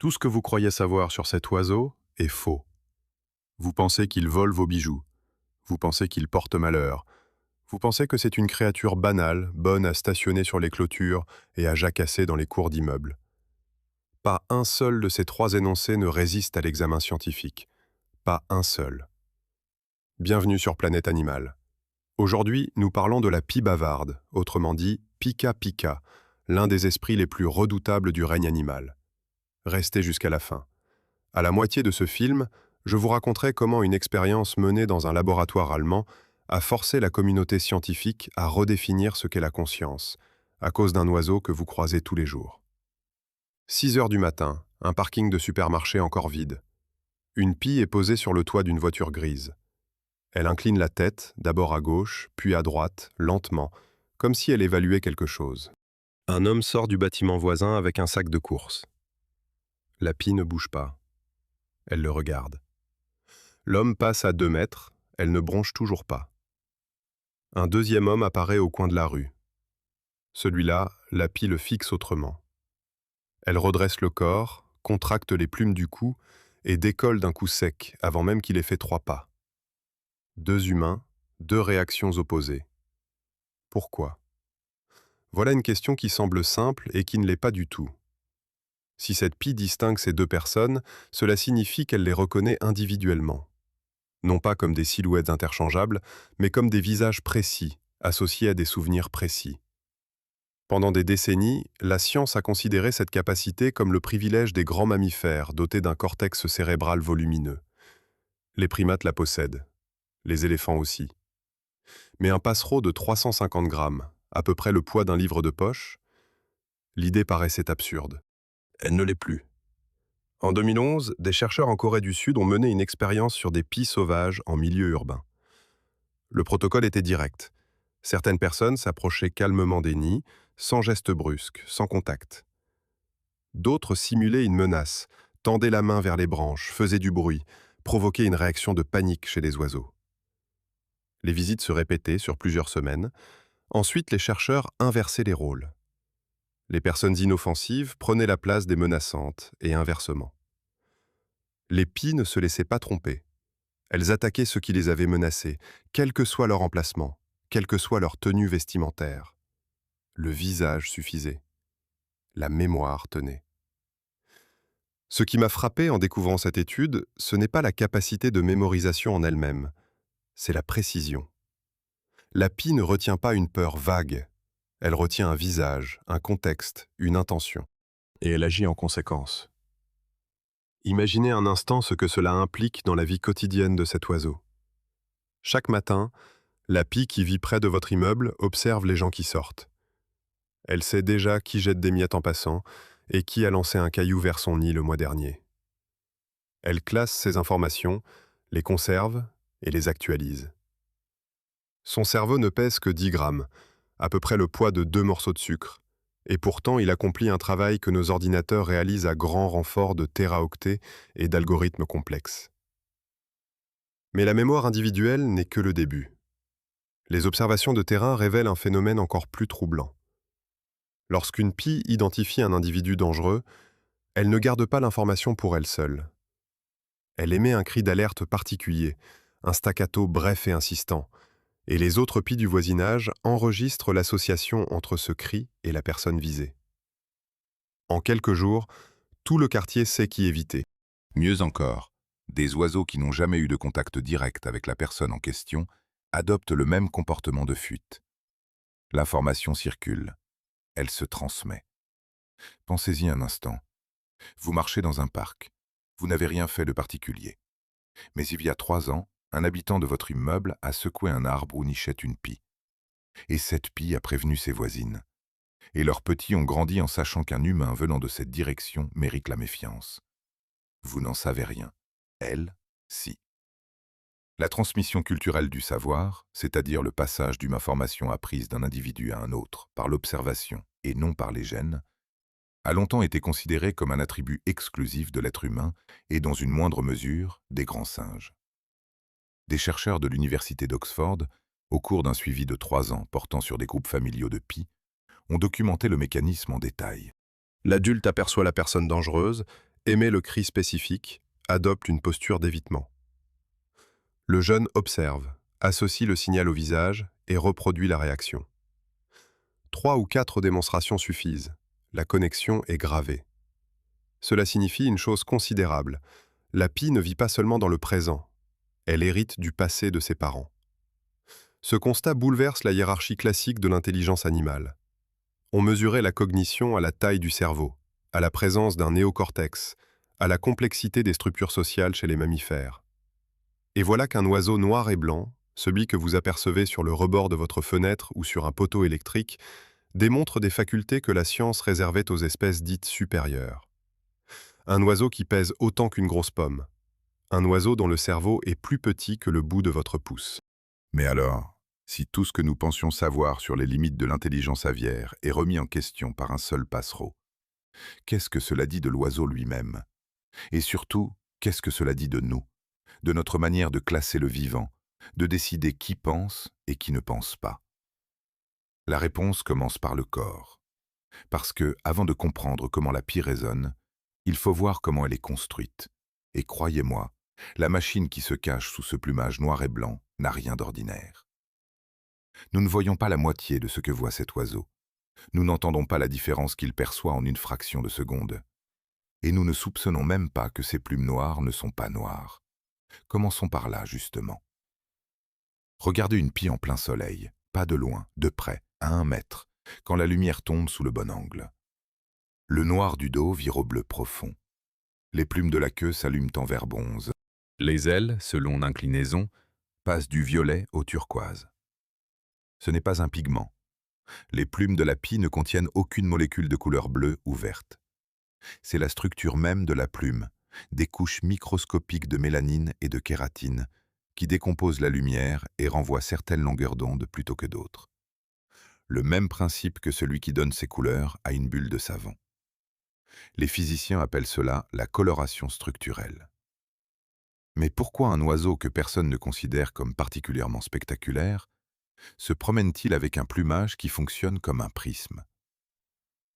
Tout ce que vous croyez savoir sur cet oiseau est faux. Vous pensez qu'il vole vos bijoux. Vous pensez qu'il porte malheur. Vous pensez que c'est une créature banale, bonne à stationner sur les clôtures et à jacasser dans les cours d'immeubles. Pas un seul de ces trois énoncés ne résiste à l'examen scientifique. Pas un seul. Bienvenue sur Planète Animal. Aujourd'hui, nous parlons de la pie bavarde, autrement dit Pika Pika, l'un des esprits les plus redoutables du règne animal. Restez jusqu'à la fin. À la moitié de ce film, je vous raconterai comment une expérience menée dans un laboratoire allemand a forcé la communauté scientifique à redéfinir ce qu'est la conscience, à cause d'un oiseau que vous croisez tous les jours. 6 heures du matin, un parking de supermarché encore vide. Une pie est posée sur le toit d'une voiture grise. Elle incline la tête, d'abord à gauche, puis à droite, lentement, comme si elle évaluait quelque chose. Un homme sort du bâtiment voisin avec un sac de course. La pie ne bouge pas. Elle le regarde. L'homme passe à 2 mètres, elle ne bronche toujours pas. Un deuxième homme apparaît au coin de la rue. Celui-là, la pie le fixe autrement. Elle redresse le corps, contracte les plumes du cou et décolle d'un coup sec avant même qu'il ait fait 3 pas. 2 humains, 2 réactions opposées. Pourquoi? Voilà une question qui semble simple et qui ne l'est pas du tout. Si cette pie distingue ces 2 personnes, cela signifie qu'elle les reconnaît individuellement. Non pas comme des silhouettes interchangeables, mais comme des visages précis, associés à des souvenirs précis. Pendant des décennies, la science a considéré cette capacité comme le privilège des grands mammifères dotés d'un cortex cérébral volumineux. Les primates la possèdent, les éléphants aussi. Mais un passereau de 350 grammes, à peu près le poids d'un livre de poche, l'idée paraissait absurde. Elle ne l'est plus. En 2011, des chercheurs en Corée du Sud ont mené une expérience sur des pies sauvages en milieu urbain. Le protocole était direct. Certaines personnes s'approchaient calmement des nids, sans geste brusque, sans contact. D'autres simulaient une menace, tendaient la main vers les branches, faisaient du bruit, provoquaient une réaction de panique chez les oiseaux. Les visites se répétaient sur plusieurs semaines. Ensuite, les chercheurs inversaient les rôles. Les personnes inoffensives prenaient la place des menaçantes, et inversement. Les pies ne se laissaient pas tromper. Elles attaquaient ceux qui les avaient menacés, quel que soit leur emplacement, quelle que soit leur tenue vestimentaire. Le visage suffisait. La mémoire tenait. Ce qui m'a frappé en découvrant cette étude, ce n'est pas la capacité de mémorisation en elle-même, c'est la précision. La pie ne retient pas une peur vague, elle retient un visage, un contexte, une intention. Et elle agit en conséquence. Imaginez un instant ce que cela implique dans la vie quotidienne de cet oiseau. Chaque matin, la pie qui vit près de votre immeuble observe les gens qui sortent. Elle sait déjà qui jette des miettes en passant et qui a lancé un caillou vers son nid le mois dernier. Elle classe ces informations, les conserve et les actualise. Son cerveau ne pèse que 10 grammes, à peu près le poids de 2 morceaux de sucre, et pourtant il accomplit un travail que nos ordinateurs réalisent à grand renfort de téraoctets et d'algorithmes complexes. Mais la mémoire individuelle n'est que le début. Les observations de terrain révèlent un phénomène encore plus troublant. Lorsqu'une pie identifie un individu dangereux, elle ne garde pas l'information pour elle seule. Elle émet un cri d'alerte particulier, un staccato bref et insistant, et les autres pies du voisinage enregistrent l'association entre ce cri et la personne visée. En quelques jours, tout le quartier sait qui éviter. Mieux encore, des oiseaux qui n'ont jamais eu de contact direct avec la personne en question adoptent le même comportement de fuite. L'information circule. Elle se transmet. Pensez-y un instant. Vous marchez dans un parc. Vous n'avez rien fait de particulier. Mais il y a 3 ans, un habitant de votre immeuble a secoué un arbre où nichait une pie. Et cette pie a prévenu ses voisines. Et leurs petits ont grandi en sachant qu'un humain venant de cette direction mérite la méfiance. Vous n'en savez rien. Elle, si. La transmission culturelle du savoir, c'est-à-dire le passage d'une information apprise d'un individu à un autre par l'observation et non par les gènes, a longtemps été considérée comme un attribut exclusif de l'être humain et, dans une moindre mesure, des grands singes. Des chercheurs de l'université d'Oxford, au cours d'un suivi de 3 ans portant sur des groupes familiaux de pies, ont documenté le mécanisme en détail. L'adulte aperçoit la personne dangereuse émet le cri spécifique, adopte une posture d'évitement. Le jeune observe, associe le signal au visage et reproduit la réaction. 3 ou 4 démonstrations suffisent. La connexion est gravée. Cela signifie une chose considérable. La pie ne vit pas seulement dans le présent. Elle hérite du passé de ses parents. Ce constat bouleverse la hiérarchie classique de l'intelligence animale. On mesurait la cognition à la taille du cerveau, à la présence d'un néocortex, à la complexité des structures sociales chez les mammifères. Et voilà qu'un oiseau noir et blanc, celui que vous apercevez sur le rebord de votre fenêtre ou sur un poteau électrique, démontre des facultés que la science réservait aux espèces dites supérieures. Un oiseau qui pèse autant qu'une grosse pomme. Un oiseau dont le cerveau est plus petit que le bout de votre pouce. Mais alors, si tout ce que nous pensions savoir sur les limites de l'intelligence aviaire est remis en question par un seul passereau, qu'est-ce que cela dit de l'oiseau lui-même? Et surtout, qu'est-ce que cela dit de nous? De notre manière de classer le vivant, de décider qui pense et qui ne pense pas? La réponse commence par le corps. Parce que, avant de comprendre comment la pie résonne, il faut voir comment elle est construite. Et croyez-moi, la machine qui se cache sous ce plumage noir et blanc n'a rien d'ordinaire. Nous ne voyons pas la moitié de ce que voit cet oiseau. Nous n'entendons pas la différence qu'il perçoit en une fraction de seconde. Et nous ne soupçonnons même pas que ces plumes noires ne sont pas noires. Commençons par là, justement. Regardez une pie en plein soleil, pas de loin, de près, à 1 mètre, quand la lumière tombe sous le bon angle. Le noir du dos vire au bleu profond. Les plumes de la queue s'allument en vert bronze. Les ailes, selon l'inclinaison, passent du violet au turquoise. Ce n'est pas un pigment. Les plumes de la pie ne contiennent aucune molécule de couleur bleue ou verte. C'est la structure même de la plume, des couches microscopiques de mélanine et de kératine, qui décomposent la lumière et renvoient certaines longueurs d'onde plutôt que d'autres. Le même principe que celui qui donne ses couleurs à une bulle de savon. Les physiciens appellent cela la coloration structurelle. Mais pourquoi un oiseau que personne ne considère comme particulièrement spectaculaire se promène-t-il avec un plumage qui fonctionne comme un prisme?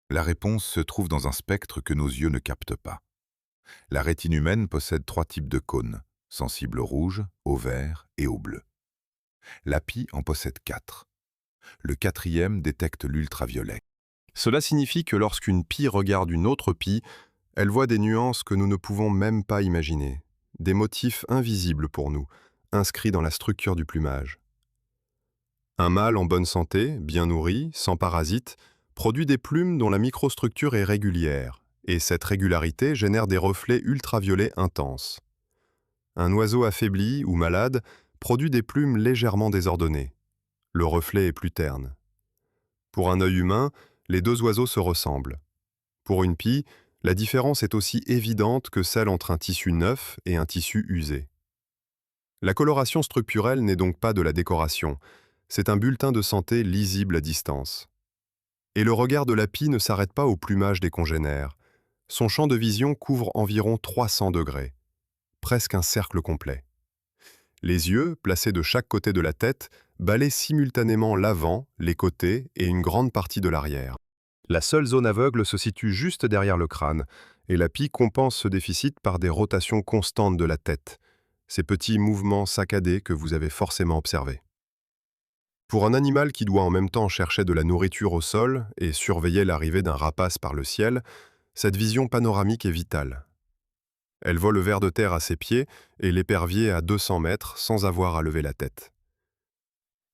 La réponse se trouve dans un spectre que nos yeux ne captent pas. La rétine humaine possède 3 types de cônes, sensibles au rouge, au vert et au bleu. La pie en possède 4. Le 4e détecte l'ultraviolet. Cela signifie que lorsqu'une pie regarde une autre pie, elle voit des nuances que nous ne pouvons même pas imaginer, des motifs invisibles pour nous, inscrits dans la structure du plumage. Un mâle en bonne santé, bien nourri, sans parasites, produit des plumes dont la microstructure est régulière, et cette régularité génère des reflets ultraviolets intenses. Un oiseau affaibli ou malade produit des plumes légèrement désordonnées. Le reflet est plus terne. Pour un œil humain, les 2 oiseaux se ressemblent. Pour une pie, la différence est aussi évidente que celle entre un tissu neuf et un tissu usé. La coloration structurelle n'est donc pas de la décoration, c'est un bulletin de santé lisible à distance. Et le regard de la pie ne s'arrête pas au plumage des congénères. Son champ de vision couvre environ 300 degrés, presque un cercle complet. Les yeux, placés de chaque côté de la tête, balaient simultanément l'avant, les côtés et une grande partie de l'arrière. La seule zone aveugle se situe juste derrière le crâne, et la pie compense ce déficit par des rotations constantes de la tête, ces petits mouvements saccadés que vous avez forcément observés. Pour un animal qui doit en même temps chercher de la nourriture au sol et surveiller l'arrivée d'un rapace par le ciel, cette vision panoramique est vitale. Elle vole le ver de terre à ses pieds et l'épervier à 200 mètres sans avoir à lever la tête.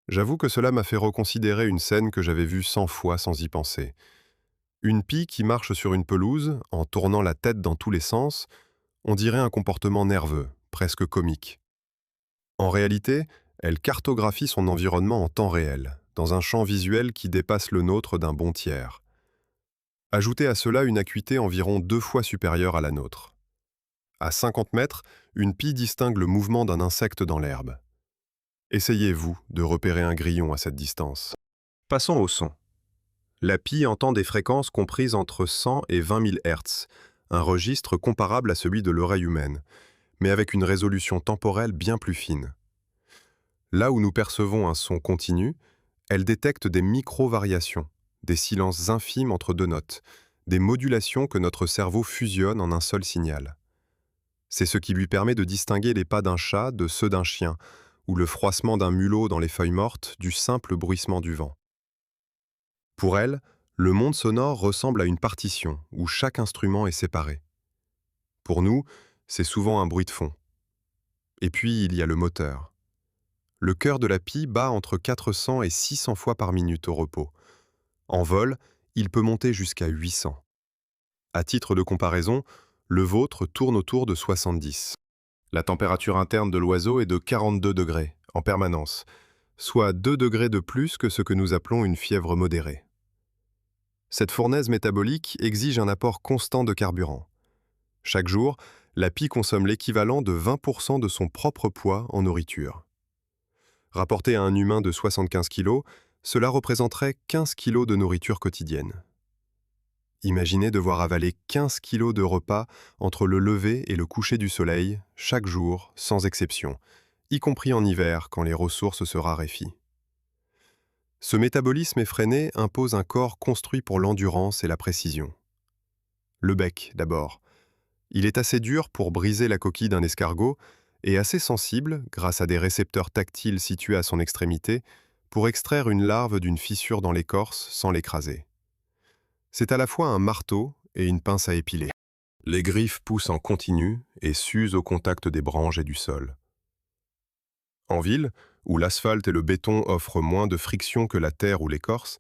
J'avoue que cela m'a fait reconsidérer une scène que j'avais vue 100 fois sans y penser. Une pie qui marche sur une pelouse, en tournant la tête dans tous les sens, on dirait un comportement nerveux, presque comique. En réalité, elle cartographie son environnement en temps réel, dans un champ visuel qui dépasse le nôtre d'un bon tiers. Ajoutez à cela une acuité environ 2 fois supérieure à la nôtre. À 50 mètres, une pie distingue le mouvement d'un insecte dans l'herbe. Essayez-vous de repérer un grillon à cette distance. Passons au son. La pie entend des fréquences comprises entre 100 et 20 000 Hz, un registre comparable à celui de l'oreille humaine, mais avec une résolution temporelle bien plus fine. Là où nous percevons un son continu, elle détecte des micro-variations, des silences infimes entre 2 notes, des modulations que notre cerveau fusionne en un seul signal. C'est ce qui lui permet de distinguer les pas d'un chat de ceux d'un chien, ou le froissement d'un mulot dans les feuilles mortes du simple bruissement du vent. Pour elle, le monde sonore ressemble à une partition où chaque instrument est séparé. Pour nous, c'est souvent un bruit de fond. Et puis, il y a le moteur. Le cœur de la pie bat entre 400 et 600 fois par minute au repos. En vol, il peut monter jusqu'à 800. À titre de comparaison, le vôtre tourne autour de 70. La température interne de l'oiseau est de 42 degrés, en permanence, soit 2 degrés de plus que ce que nous appelons une fièvre modérée. Cette fournaise métabolique exige un apport constant de carburant. Chaque jour, la pie consomme l'équivalent de 20% de son propre poids en nourriture. Rapporté à un humain de 75 kg, cela représenterait 15 kg de nourriture quotidienne. Imaginez devoir avaler 15 kg de repas entre le lever et le coucher du soleil, chaque jour, sans exception, y compris en hiver quand les ressources se raréfient. Ce métabolisme effréné impose un corps construit pour l'endurance et la précision. Le bec, d'abord. Il est assez dur pour briser la coquille d'un escargot et assez sensible, grâce à des récepteurs tactiles situés à son extrémité, pour extraire une larve d'une fissure dans l'écorce sans l'écraser. C'est à la fois un marteau et une pince à épiler. Les griffes poussent en continu et s'usent au contact des branches et du sol. En ville, où l'asphalte et le béton offrent moins de friction que la terre ou l'écorce,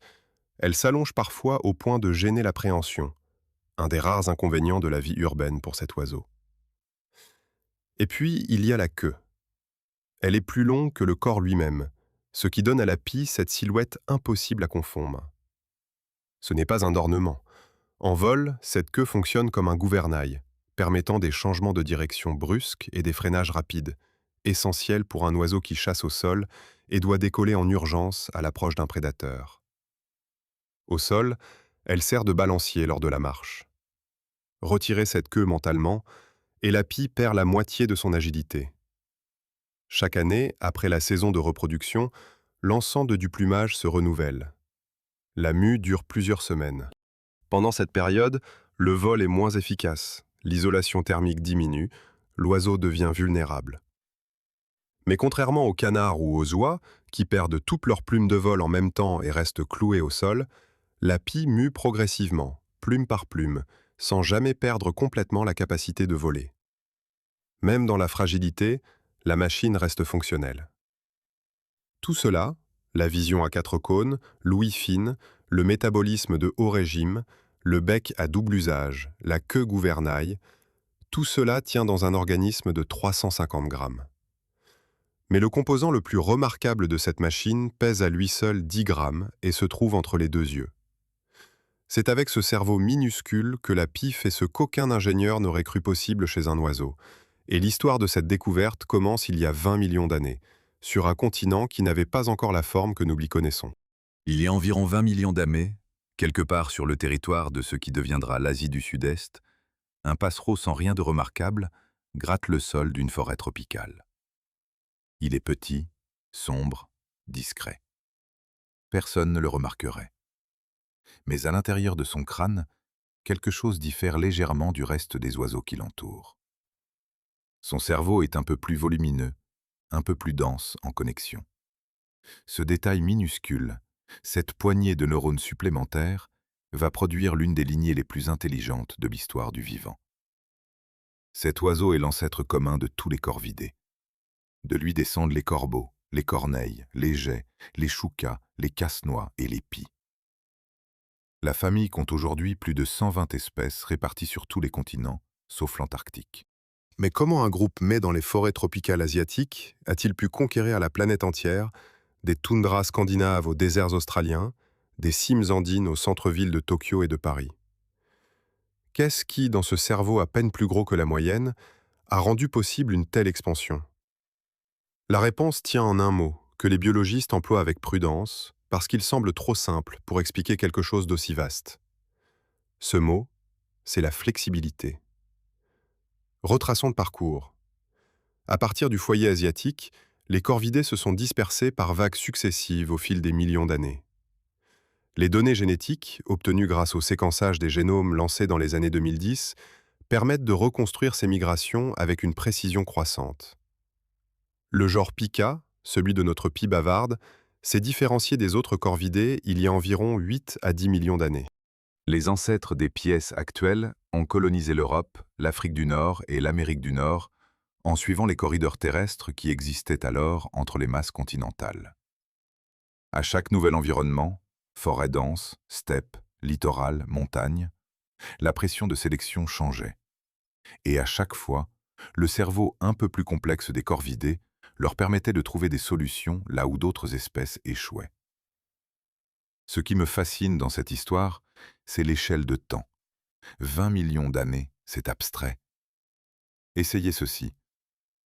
elles s'allongent parfois au point de gêner l'appréhension, un des rares inconvénients de la vie urbaine pour cet oiseau. Et puis, il y a la queue. Elle est plus longue que le corps lui-même, ce qui donne à la pie cette silhouette impossible à confondre. Ce n'est pas un ornement. En vol, cette queue fonctionne comme un gouvernail, permettant des changements de direction brusques et des freinages rapides, essentiels pour un oiseau qui chasse au sol et doit décoller en urgence à l'approche d'un prédateur. Au sol, elle sert de balancier lors de la marche. Retirez cette queue mentalement, et la pie perd la moitié de son agilité. Chaque année, après la saison de reproduction, l'ensemble du plumage se renouvelle. La mue dure plusieurs semaines. Pendant cette période, le vol est moins efficace, l'isolation thermique diminue, l'oiseau devient vulnérable. Mais contrairement aux canards ou aux oies, qui perdent toutes leurs plumes de vol en même temps et restent clouées au sol, la pie mue progressivement, plume par plume, sans jamais perdre complètement la capacité de voler. Même dans la fragilité, la machine reste fonctionnelle. Tout cela, la vision à 4 cônes, l'ouïe fine, le métabolisme de haut régime, le bec à double usage, la queue gouvernail, tout cela tient dans un organisme de 350 grammes. Mais le composant le plus remarquable de cette machine pèse à lui seul 10 grammes et se trouve entre les deux yeux. C'est avec ce cerveau minuscule que la pie fait ce qu'aucun ingénieur n'aurait cru possible chez un oiseau. Et l'histoire de cette découverte commence il y a 20 millions d'années, sur un continent qui n'avait pas encore la forme que nous lui connaissons. Il y a environ 20 millions d'années, quelque part sur le territoire de ce qui deviendra l'Asie du Sud-Est, un passereau sans rien de remarquable gratte le sol d'une forêt tropicale. Il est petit, sombre, discret. Personne ne le remarquerait. Mais à l'intérieur de son crâne, quelque chose diffère légèrement du reste des oiseaux qui l'entourent. Son cerveau est un peu plus volumineux, un peu plus dense en connexion. Ce détail minuscule, cette poignée de neurones supplémentaires, va produire l'une des lignées les plus intelligentes de l'histoire du vivant. Cet oiseau est l'ancêtre commun de tous les corvidés. De lui descendent les corbeaux, les corneilles, les geais, les choucas, les casse-noix et les pies. La famille compte aujourd'hui plus de 120 espèces réparties sur tous les continents, sauf l'Antarctique. Mais comment un groupe né dans les forêts tropicales asiatiques a-t-il pu conquérir la planète entière, des toundras scandinaves aux déserts australiens, des cimes andines au centre-ville de Tokyo et de Paris? Qu'est-ce qui, dans ce cerveau à peine plus gros que la moyenne, a rendu possible une telle expansion? La réponse tient en un mot, que les biologistes emploient avec prudence, parce qu'il semble trop simple pour expliquer quelque chose d'aussi vaste. Ce mot, c'est la flexibilité. Retraçons le parcours. À partir du foyer asiatique, les corvidés se sont dispersés par vagues successives au fil des millions d'années. Les données génétiques, obtenues grâce au séquençage des génomes lancé dans les années 2010, permettent de reconstruire ces migrations avec une précision croissante. Le genre Pika, celui de notre pie bavarde, s'est différencié des autres corvidés il y a environ 8 à 10 millions d'années. Les ancêtres des pièces actuelles ont colonisé l'Europe, l'Afrique du Nord et l'Amérique du Nord en suivant les corridors terrestres qui existaient alors entre les masses continentales. À chaque nouvel environnement, forêt dense, steppe, littoral, montagne, la pression de sélection changeait. Et à chaque fois, le cerveau un peu plus complexe des corvidés leur permettait de trouver des solutions là où d'autres espèces échouaient. Ce qui me fascine dans cette histoire, c'est l'échelle de temps. 20 millions d'années, c'est abstrait. Essayez ceci.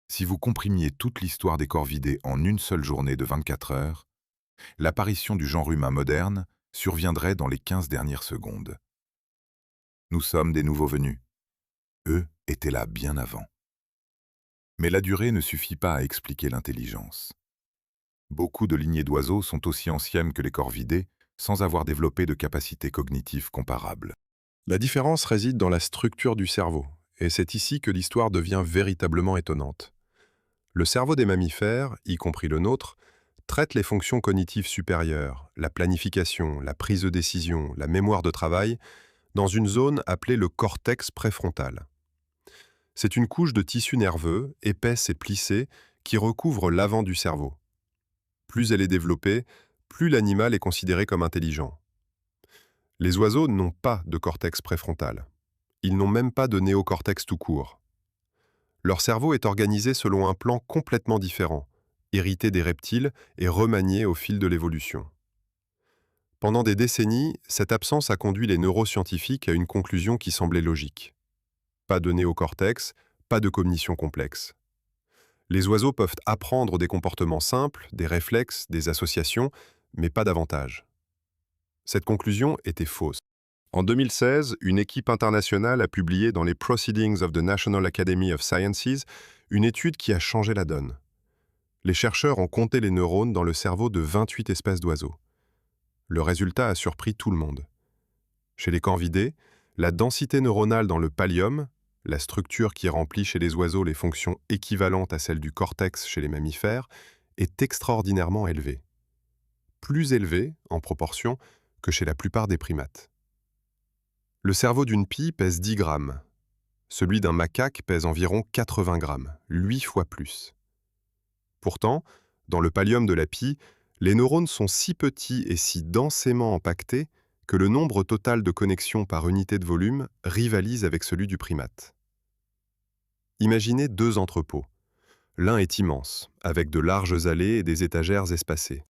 Si vous comprimiez toute l'histoire des corvidés en une seule journée de 24 heures, l'apparition du genre humain moderne surviendrait dans les 15 dernières secondes. Nous sommes des nouveaux venus. Eux étaient là bien avant. Mais la durée ne suffit pas à expliquer l'intelligence. Beaucoup de lignées d'oiseaux sont aussi anciennes que les corvidés, sans avoir développé de capacités cognitives comparables. La différence réside dans la structure du cerveau, et c'est ici que l'histoire devient véritablement étonnante. Le cerveau des mammifères, y compris le nôtre, traite les fonctions cognitives supérieures, la planification, la prise de décision, la mémoire de travail, dans une zone appelée le cortex préfrontal. C'est une couche de tissu nerveux, épaisse et plissée, qui recouvre l'avant du cerveau. Plus elle est développée, plus l'animal est considéré comme intelligent. Les oiseaux n'ont pas de cortex préfrontal. Ils n'ont même pas de néocortex tout court. Leur cerveau est organisé selon un plan complètement différent, hérité des reptiles et remanié au fil de l'évolution. Pendant des décennies, cette absence a conduit les neuroscientifiques à une conclusion qui semblait logique. Pas de néocortex, pas de cognition complexe. Les oiseaux peuvent apprendre des comportements simples, des réflexes, des associations, mais pas davantage. Cette conclusion était fausse. En 2016, une équipe internationale a publié dans les Proceedings of the National Academy of Sciences une étude qui a changé la donne. Les chercheurs ont compté les neurones dans le cerveau de 28 espèces d'oiseaux. Le résultat a surpris tout le monde. Chez les corvidés, la densité neuronale dans le pallium, la structure qui remplit chez les oiseaux les fonctions équivalentes à celles du cortex chez les mammifères, est extraordinairement élevée. Plus élevée, en proportion, que chez la plupart des primates. Le cerveau d'une pie pèse 10 grammes. Celui d'un macaque pèse environ 80 grammes, 8 fois plus. Pourtant, dans le pallium de la pie, les neurones sont si petits et si densément empaquetés que le nombre total de connexions par unité de volume rivalise avec celui du primate. Imaginez deux entrepôts. L'un est immense, avec de larges allées et des étagères espacées.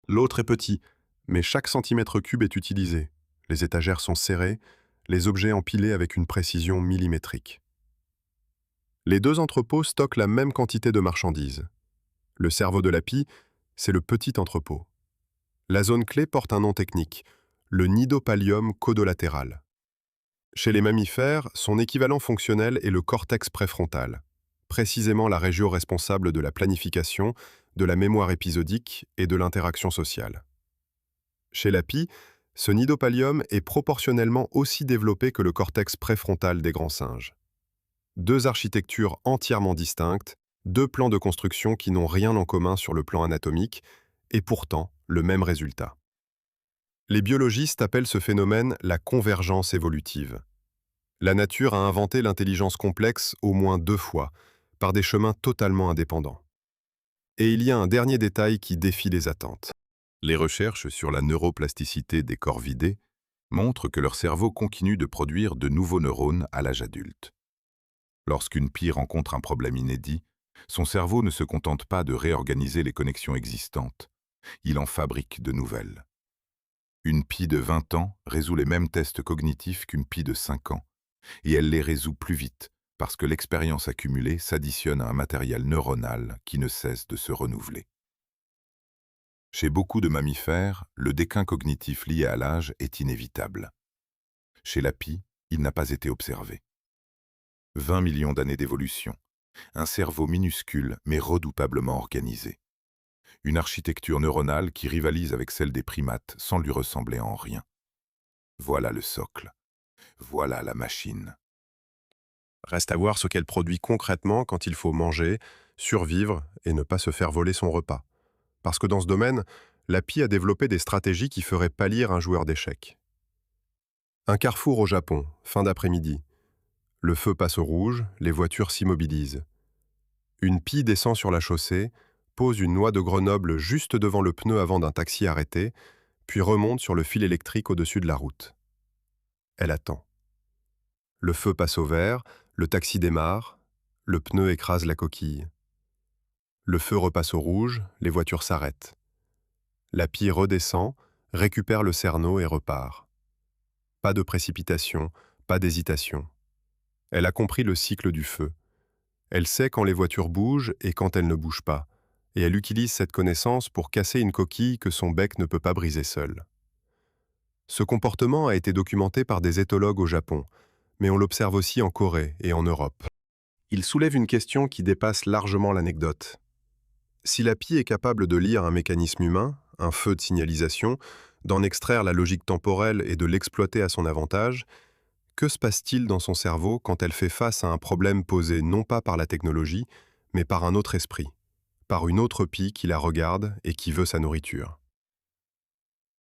L'autre est petit, mais chaque centimètre cube est utilisé. Les étagères sont serrées, les objets empilés avec une précision millimétrique. Les deux entrepôts stockent la même quantité de marchandises. Le cerveau de la pie, c'est le petit entrepôt. La zone clé porte un nom technique, le nidopallium caudolatéral. Chez les mammifères, son équivalent fonctionnel est le cortex préfrontal, précisément la région responsable de la planification, de la mémoire épisodique et de l'interaction sociale. Chez la pie, ce nidopallium est proportionnellement aussi développé que le cortex préfrontal des grands singes. Deux architectures entièrement distinctes, deux plans de construction qui n'ont rien en commun sur le plan anatomique, et pourtant le même résultat. Les biologistes appellent ce phénomène la convergence évolutive. La nature a inventé l'intelligence complexe au moins 2 fois, par des chemins totalement indépendants. Et il y a un dernier détail qui défie les attentes. Les recherches sur la neuroplasticité des corvidés montrent que leur cerveau continue de produire de nouveaux neurones à l'âge adulte. Lorsqu'une pie rencontre un problème inédit, son cerveau ne se contente pas de réorganiser les connexions existantes, il en fabrique de nouvelles. Une pie de 20 ans résout les mêmes tests cognitifs qu'une pie de 5 ans, et elle les résout plus vite parce que l'expérience accumulée s'additionne à un matériel neuronal qui ne cesse de se renouveler. Chez beaucoup de mammifères, le déclin cognitif lié à l'âge est inévitable. Chez la pie, il n'a pas été observé. 20 millions d'années d'évolution, un cerveau minuscule mais redoutablement organisé. Une architecture neuronale qui rivalise avec celle des primates sans lui ressembler en rien. Voilà le socle. Voilà la machine. Reste à voir ce qu'elle produit concrètement quand il faut manger, survivre et ne pas se faire voler son repas. Parce que dans ce domaine, l'API a développé des stratégies qui feraient pâlir un joueur d'échecs. Un carrefour au Japon, fin d'après-midi. Le feu passe au rouge, les voitures s'immobilisent. Une pie descend sur la chaussée, pose une noix de Grenoble juste devant le pneu avant d'un taxi arrêté, puis remonte sur le fil électrique au-dessus de la route. Elle attend. Le feu passe au vert, le taxi démarre, le pneu écrase la coquille. Le feu repasse au rouge, les voitures s'arrêtent. La pie redescend, récupère le cerneau et repart. Pas de précipitation, pas d'hésitation. Elle a compris le cycle du feu. Elle sait quand les voitures bougent et quand elles ne bougent pas, et elle utilise cette connaissance pour casser une coquille que son bec ne peut pas briser seul. Ce comportement a été documenté par des éthologues au Japon, mais on l'observe aussi en Corée et en Europe. Il soulève une question qui dépasse largement l'anecdote. Si la pie est capable de lire un mécanisme humain, un feu de signalisation, d'en extraire la logique temporelle et de l'exploiter à son avantage, que se passe-t-il dans son cerveau quand elle fait face à un problème posé non pas par la technologie, mais par un autre esprit, par une autre pie qui la regarde et qui veut sa nourriture?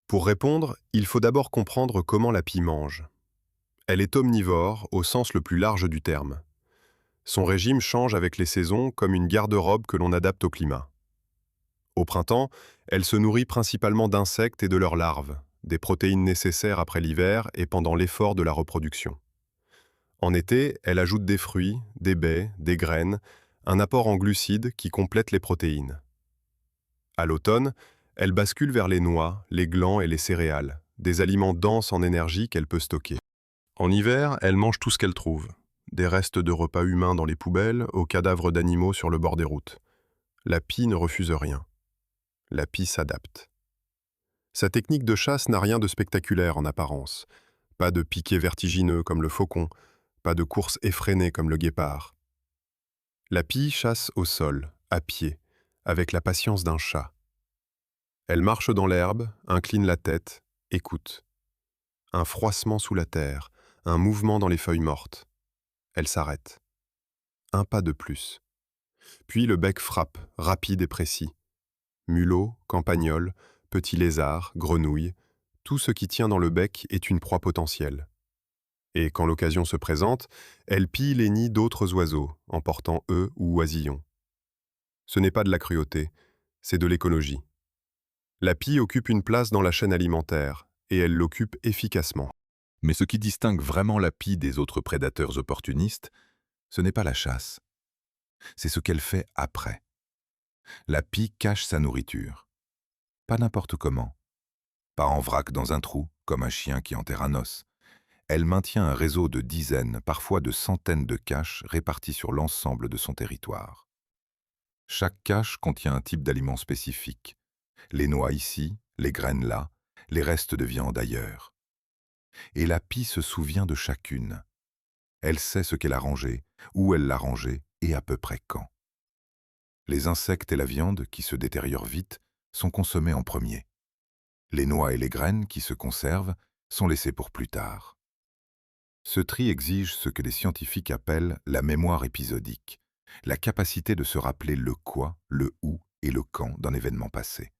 Pour répondre, il faut d'abord comprendre comment la pie mange. Elle est omnivore au sens le plus large du terme. Son régime change avec les saisons comme une garde-robe que l'on adapte au climat. Au printemps, elle se nourrit principalement d'insectes et de leurs larves, des protéines nécessaires après l'hiver et pendant l'effort de la reproduction. En été, elle ajoute des fruits, des baies, des graines, un apport en glucides qui complète les protéines. À l'automne, elle bascule vers les noix, les glands et les céréales, des aliments denses en énergie qu'elle peut stocker. En hiver, elle mange tout ce qu'elle trouve, des restes de repas humains dans les poubelles aux cadavres d'animaux sur le bord des routes. La pie ne refuse rien. La pie s'adapte. Sa technique de chasse n'a rien de spectaculaire en apparence. Pas de piqué vertigineux comme le faucon, pas de course effrénée comme le guépard. La pie chasse au sol, à pied, avec la patience d'un chat. Elle marche dans l'herbe, incline la tête, écoute. Un froissement sous la terre, un mouvement dans les feuilles mortes. Elle s'arrête. Un pas de plus. Puis le bec frappe, rapide et précis. Mulot, campagnol, petit lézard, grenouille, tout ce qui tient dans le bec est une proie potentielle. Et quand l'occasion se présente, elle pille les nids d'autres oiseaux, emportant œufs ou oisillons. Ce n'est pas de la cruauté, c'est de l'écologie. La pie occupe une place dans la chaîne alimentaire, et elle l'occupe efficacement. Mais ce qui distingue vraiment la pie des autres prédateurs opportunistes, ce n'est pas la chasse. C'est ce qu'elle fait après. La pie cache sa nourriture. Pas n'importe comment. Pas en vrac dans un trou, comme un chien qui enterre un os. Elle maintient un réseau de dizaines, parfois de centaines de caches réparties sur l'ensemble de son territoire. Chaque cache contient un type d'aliment spécifique. Les noix ici, les graines là, les restes de viande ailleurs. Et la pie se souvient de chacune. Elle sait ce qu'elle a rangé, où elle l'a rangé et à peu près quand. Les insectes et la viande, qui se détériorent vite, sont consommés en premier. Les noix et les graines, qui se conservent, sont laissées pour plus tard. Ce tri exige ce que les scientifiques appellent la mémoire épisodique, la capacité de se rappeler le quoi, le où et le quand d'un événement passé.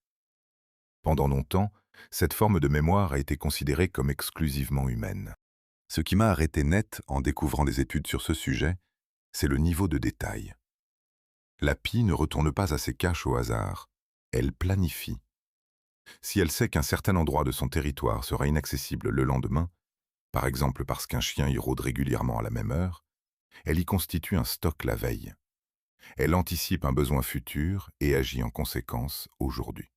Pendant longtemps, cette forme de mémoire a été considérée comme exclusivement humaine. Ce qui m'a arrêté net en découvrant des études sur ce sujet, c'est le niveau de détail. La pie ne retourne pas à ses caches au hasard, elle planifie. Si elle sait qu'un certain endroit de son territoire sera inaccessible le lendemain, par exemple parce qu'un chien y rôde régulièrement à la même heure, elle y constitue un stock la veille. Elle anticipe un besoin futur et agit en conséquence aujourd'hui.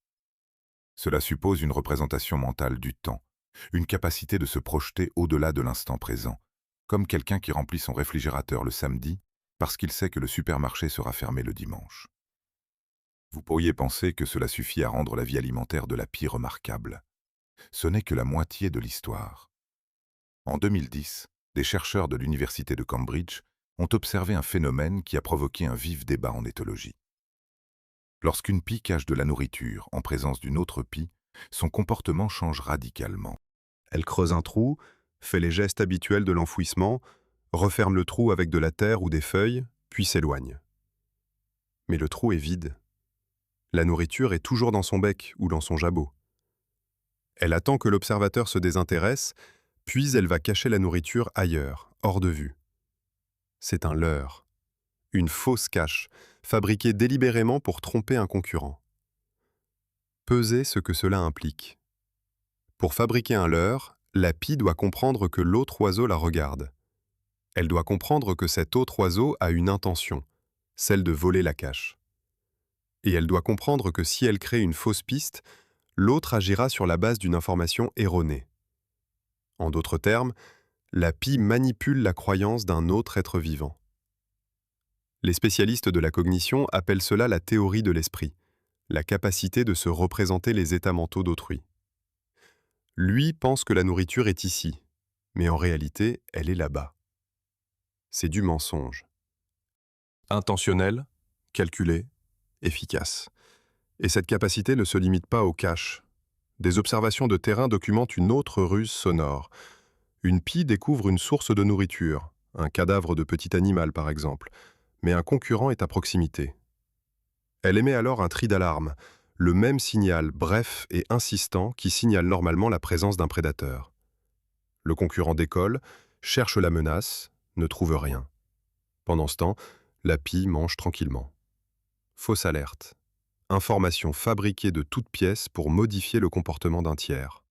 Cela suppose une représentation mentale du temps, une capacité de se projeter au-delà de l'instant présent, comme quelqu'un qui remplit son réfrigérateur le samedi parce qu'il sait que le supermarché sera fermé le dimanche. Vous pourriez penser que cela suffit à rendre la vie alimentaire de la pie remarquable. Ce n'est que la moitié de l'histoire. En 2010, des chercheurs de l'université de Cambridge ont observé un phénomène qui a provoqué un vif débat en éthologie. Lorsqu'une pie cache de la nourriture en présence d'une autre pie, son comportement change radicalement. Elle creuse un trou, fait les gestes habituels de l'enfouissement, referme le trou avec de la terre ou des feuilles, puis s'éloigne. Mais le trou est vide. La nourriture est toujours dans son bec ou dans son jabot. Elle attend que l'observateur se désintéresse, puis elle va cacher la nourriture ailleurs, hors de vue. C'est un leurre, une fausse cache, fabriquée délibérément pour tromper un concurrent. Pesez ce que cela implique. Pour fabriquer un leurre, la pie doit comprendre que l'autre oiseau la regarde. Elle doit comprendre que cet autre oiseau a une intention, celle de voler la cache. Et elle doit comprendre que si elle crée une fausse piste, l'autre agira sur la base d'une information erronée. En d'autres termes, la pie manipule la croyance d'un autre être vivant. Les spécialistes de la cognition appellent cela la théorie de l'esprit, la capacité de se représenter les états mentaux d'autrui. Lui pense que la nourriture est ici, mais en réalité, elle est là-bas. C'est du mensonge. Intentionnel, calculé, efficace. Et cette capacité ne se limite pas au cache. Des observations de terrain documentent une autre ruse sonore. Une pie découvre une source de nourriture, un cadavre de petit animal par exemple, mais un concurrent est à proximité. Elle émet alors un tri d'alarme, le même signal bref et insistant qui signale normalement la présence d'un prédateur. Le concurrent décolle, cherche la menace, ne trouve rien. Pendant ce temps, la pie mange tranquillement. Fausse alerte. Information fabriquée de toutes pièces pour modifier le comportement d'un tiers.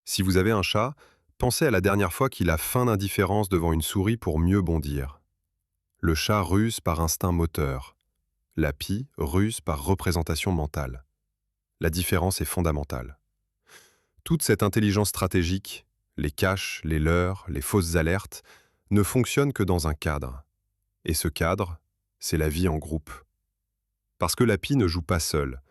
Si vous avez un chat, pensez à la dernière fois qu'il a feint d'indifférence devant une souris pour mieux bondir. Le chat ruse par instinct moteur. La pie ruse par représentation mentale. La différence est fondamentale. Toute cette intelligence stratégique, les caches, les leurres, les fausses alertes, ne fonctionne que dans un cadre. Et ce cadre, c'est la vie en groupe. Parce que la pie ne joue pas seule.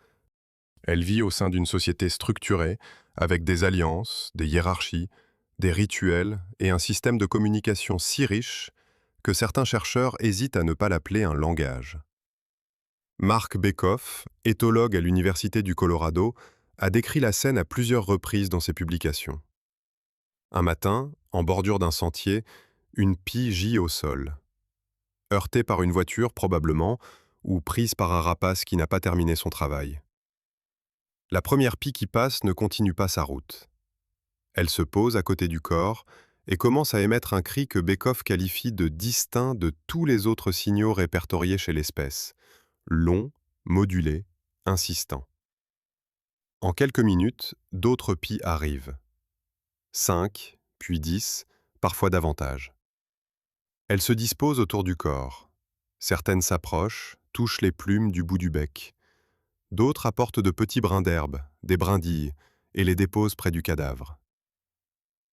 Elle vit au sein d'une société structurée, avec des alliances, des hiérarchies, des rituels et un système de communication si riche que certains chercheurs hésitent à ne pas l'appeler un langage. Mark Bekoff, éthologue à l'Université du Colorado, a décrit la scène à plusieurs reprises dans ses publications. Un matin, en bordure d'un sentier, une pie gît au sol. Heurtée par une voiture probablement, ou prise par un rapace qui n'a pas terminé son travail. La première pie qui passe ne continue pas sa route. Elle se pose à côté du corps et commence à émettre un cri que Bekoff qualifie de distinct de tous les autres signaux répertoriés chez l'espèce. Long, modulé, insistant. En quelques minutes, d'autres pies arrivent. 5, puis 10, parfois davantage. Elles se disposent autour du corps. Certaines s'approchent, touchent les plumes du bout du bec. D'autres apportent de petits brins d'herbe, des brindilles, et les déposent près du cadavre.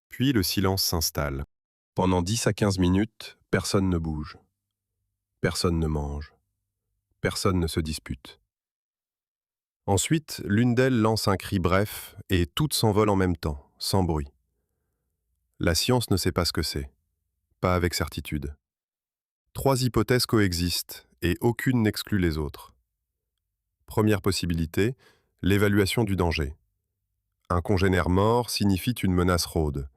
Puis le silence s'installe. Pendant 10 à 15 minutes, personne ne bouge. Personne ne mange. Personne ne se dispute. Ensuite, l'une d'elles lance un cri bref et toutes s'envolent en même temps, sans bruit. La science ne sait pas ce que c'est. Pas avec certitude. 3 hypothèses coexistent et aucune n'exclut les autres. Première possibilité, l'évaluation du danger. Un congénère mort signifie une menace rôde.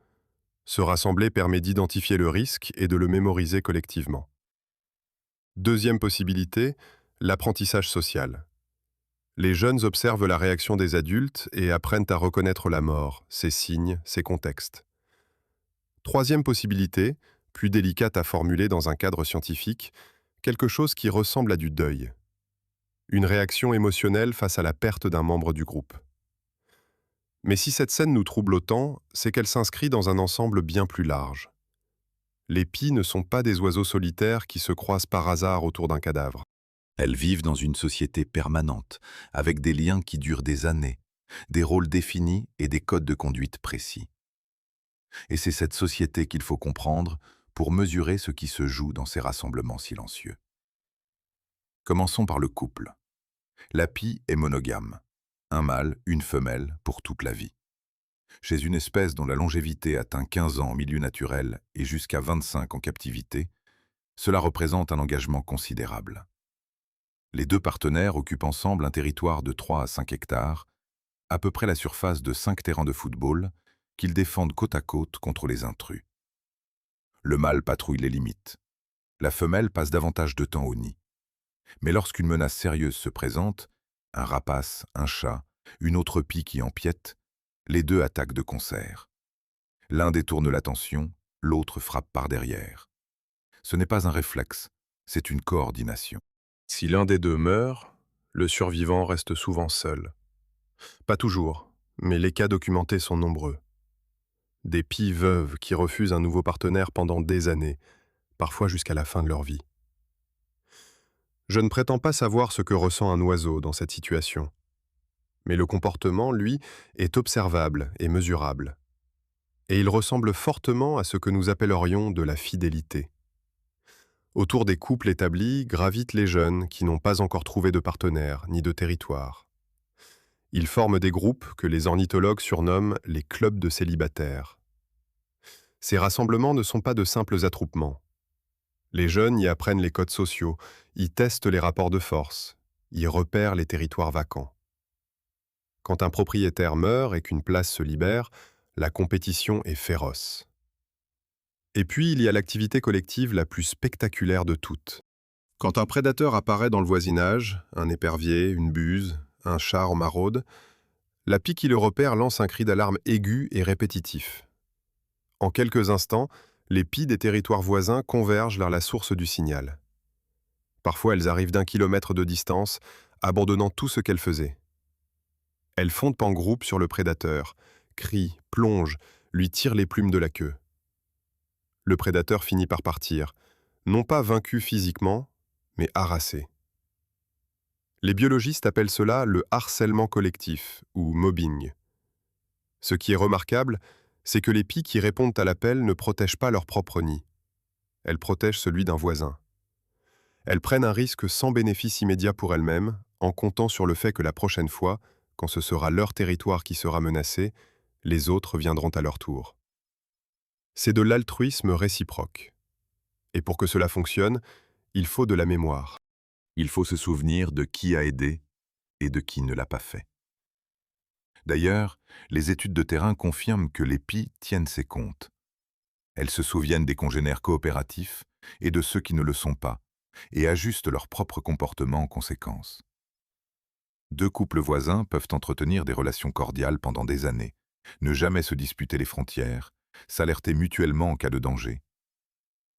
Se rassembler permet d'identifier le risque et de le mémoriser collectivement. Deuxième possibilité, l'apprentissage social. Les jeunes observent la réaction des adultes et apprennent à reconnaître la mort, ses signes, ses contextes. Troisième possibilité, plus délicate à formuler dans un cadre scientifique, quelque chose qui ressemble à du deuil. Une réaction émotionnelle face à la perte d'un membre du groupe. Mais si cette scène nous trouble autant, c'est qu'elle s'inscrit dans un ensemble bien plus large. Les pies ne sont pas des oiseaux solitaires qui se croisent par hasard autour d'un cadavre. Elles vivent dans une société permanente, avec des liens qui durent des années, des rôles définis et des codes de conduite précis. Et c'est cette société qu'il faut comprendre pour mesurer ce qui se joue dans ces rassemblements silencieux. Commençons par le couple. La pie est monogame. Un mâle, une femelle, pour toute la vie. Chez une espèce dont la longévité atteint 15 ans en milieu naturel et jusqu'à 25 en captivité, cela représente un engagement considérable. Les deux partenaires occupent ensemble un territoire de 3 à 5 hectares, à peu près la surface de 5 terrains de football, qu'ils défendent côte à côte contre les intrus. Le mâle patrouille les limites. La femelle passe davantage de temps au nid. Mais lorsqu'une menace sérieuse se présente, un rapace, un chat, une autre pie qui empiète, les deux attaquent de concert. L'un détourne l'attention, l'autre frappe par derrière. Ce n'est pas un réflexe, c'est une coordination. Si l'un des deux meurt, le survivant reste souvent seul. Pas toujours, mais les cas documentés sont nombreux. Des pies veuves qui refusent un nouveau partenaire pendant des années, parfois jusqu'à la fin de leur vie. Je ne prétends pas savoir ce que ressent un oiseau dans cette situation. Mais le comportement, lui, est observable et mesurable. Et il ressemble fortement à ce que nous appellerions de la fidélité. Autour des couples établis gravitent les jeunes qui n'ont pas encore trouvé de partenaire ni de territoire. Ils forment des groupes que les ornithologues surnomment les clubs de célibataires. Ces rassemblements ne sont pas de simples attroupements. Les jeunes y apprennent les codes sociaux, y testent les rapports de force, y repèrent les territoires vacants. Quand un propriétaire meurt et qu'une place se libère, la compétition est féroce. Et puis, il y a l'activité collective la plus spectaculaire de toutes. Quand un prédateur apparaît dans le voisinage, un épervier, une buse, un chat en maraude, la pie qui le repère lance un cri d'alarme aigu et répétitif. En quelques instants, les pies des territoires voisins convergent vers la source du signal. Parfois, elles arrivent d'1 kilomètre de distance, abandonnant tout ce qu'elles faisaient. Elles fondent en groupe sur le prédateur, crient, plongent, lui tirent les plumes de la queue. Le prédateur finit par partir, non pas vaincu physiquement, mais harassé. Les biologistes appellent cela le harcèlement collectif, ou mobbing. Ce qui est remarquable, c'est que les pies qui répondent à l'appel ne protègent pas leur propre nid. Elles protègent celui d'un voisin. Elles prennent un risque sans bénéfice immédiat pour elles-mêmes, en comptant sur le fait que la prochaine fois, quand ce sera leur territoire qui sera menacé, les autres viendront à leur tour. C'est de l'altruisme réciproque. Et pour que cela fonctionne, il faut de la mémoire. Il faut se souvenir de qui a aidé et de qui ne l'a pas fait. D'ailleurs, les études de terrain confirment que les pies tiennent ces comptes. Elles se souviennent des congénères coopératifs et de ceux qui ne le sont pas, et ajustent leur propre comportement en conséquence. Deux couples voisins peuvent entretenir des relations cordiales pendant des années, ne jamais se disputer les frontières, s'alerter mutuellement en cas de danger.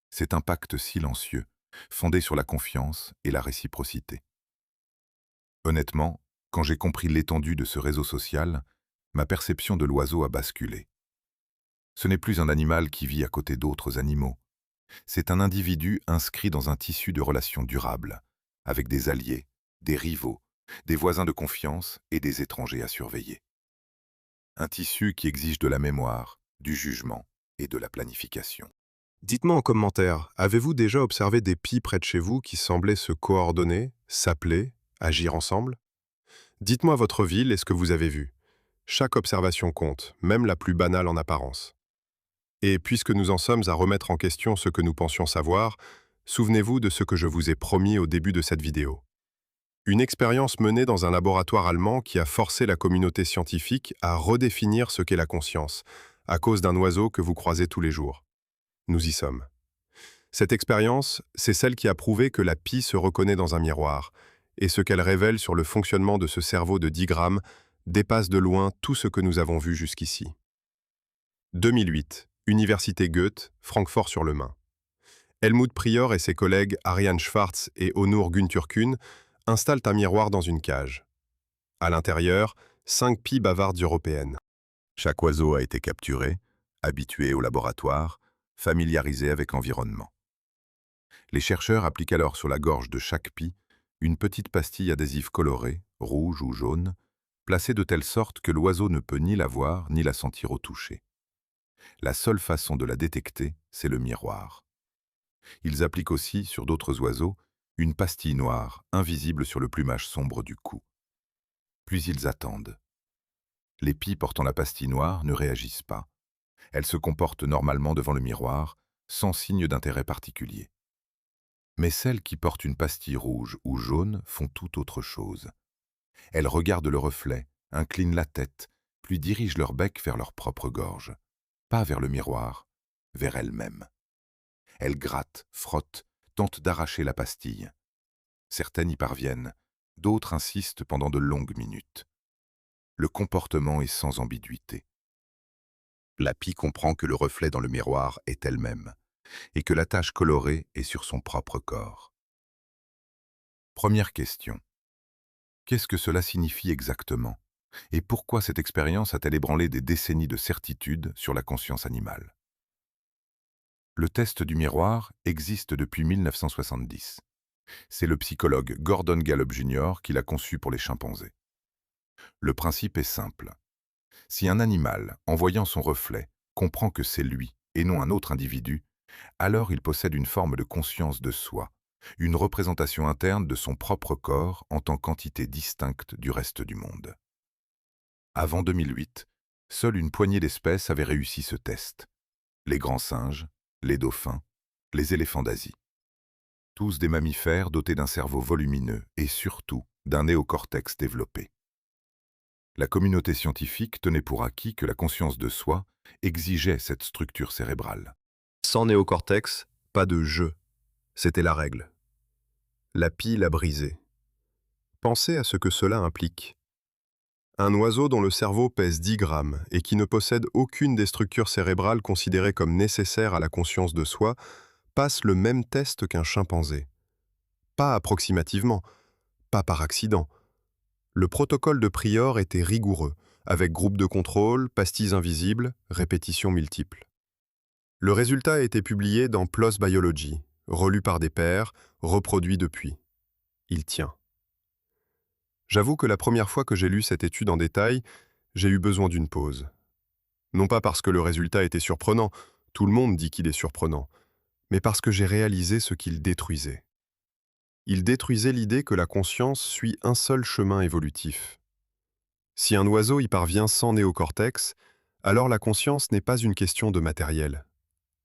C'est un pacte silencieux, fondé sur la confiance et la réciprocité. Honnêtement, quand j'ai compris l'étendue de ce réseau social, ma perception de l'oiseau a basculé. Ce n'est plus un animal qui vit à côté d'autres animaux. C'est un individu inscrit dans un tissu de relations durables, avec des alliés, des rivaux, des voisins de confiance et des étrangers à surveiller. Un tissu qui exige de la mémoire, du jugement et de la planification. Dites-moi en commentaire, avez-vous déjà observé des pies près de chez vous qui semblaient se coordonner, s'appeler, agir ensemble? Dites-moi votre ville et ce que vous avez vu. Chaque observation compte, même la plus banale en apparence. Et puisque nous en sommes à remettre en question ce que nous pensions savoir, souvenez-vous de ce que je vous ai promis au début de cette vidéo. Une expérience menée dans un laboratoire allemand qui a forcé la communauté scientifique à redéfinir ce qu'est la conscience, à cause d'un oiseau que vous croisez tous les jours. Nous y sommes. Cette expérience, c'est celle qui a prouvé que la pie se reconnaît dans un miroir, et ce qu'elle révèle sur le fonctionnement de ce cerveau de 10 grammes dépasse de loin tout ce que nous avons vu jusqu'ici. 2008, Université Goethe, Francfort-sur-le-Main. Helmut Prior et ses collègues Ariane Schwartz et Onur Günturkün installent un miroir dans une cage. À l'intérieur, 5 pies bavardes européennes. Chaque oiseau a été capturé, habitué au laboratoire, familiarisé avec l'environnement. Les chercheurs appliquent alors sur la gorge de chaque pie une petite pastille adhésive colorée, rouge ou jaune, placée de telle sorte que l'oiseau ne peut ni la voir ni la sentir au toucher. La seule façon de la détecter, c'est le miroir. Ils appliquent aussi, sur d'autres oiseaux, une pastille noire, invisible sur le plumage sombre du cou. Puis ils attendent. Les pies portant la pastille noire ne réagissent pas. Elles se comportent normalement devant le miroir, sans signe d'intérêt particulier. Mais celles qui portent une pastille rouge ou jaune font tout autre chose. Elles regardent le reflet, inclinent la tête, puis dirigent leur bec vers leur propre gorge. Pas vers le miroir, vers elles-mêmes. Elles grattent, frottent, tentent d'arracher la pastille. Certaines y parviennent, d'autres insistent pendant de longues minutes. Le comportement est sans ambiguïté. La pie comprend que le reflet dans le miroir est elle-même, et que la tache colorée est sur son propre corps. Première question. Qu'est-ce que cela signifie exactement? Et pourquoi cette expérience a-t-elle ébranlé des décennies de certitude sur la conscience animale? Le test du miroir existe depuis 1970. C'est le psychologue Gordon Gallup Jr. qui l'a conçu pour les chimpanzés. Le principe est simple. Si un animal, en voyant son reflet, comprend que c'est lui et non un autre individu, alors il possède une forme de conscience de soi, une représentation interne de son propre corps en tant qu'entité distincte du reste du monde. Avant 2008, seule une poignée d'espèces avait réussi ce test. Les grands singes, les dauphins, les éléphants d'Asie. Tous des mammifères dotés d'un cerveau volumineux et surtout d'un néocortex développé. La communauté scientifique tenait pour acquis que la conscience de soi exigeait cette structure cérébrale. Sans néocortex, pas de jeu. C'était la règle. La pie l'a brisé. Pensez à ce que cela implique. Un oiseau dont le cerveau pèse 10 grammes et qui ne possède aucune des structures cérébrales considérées comme nécessaires à la conscience de soi passe le même test qu'un chimpanzé. Pas approximativement, pas par accident. Le protocole de Prior était rigoureux, avec groupe de contrôle, pastilles invisibles, répétitions multiples. Le résultat a été publié dans PLOS Biology, relu par des pairs, reproduit depuis. Il tient. J'avoue que la première fois que j'ai lu cette étude en détail, j'ai eu besoin d'une pause. Non pas parce que le résultat était surprenant, tout le monde dit qu'il est surprenant, mais parce que j'ai réalisé ce qu'il détruisait. Il détruisait l'idée que la conscience suit un seul chemin évolutif. Si un oiseau y parvient sans néocortex, alors la conscience n'est pas une question de matériel.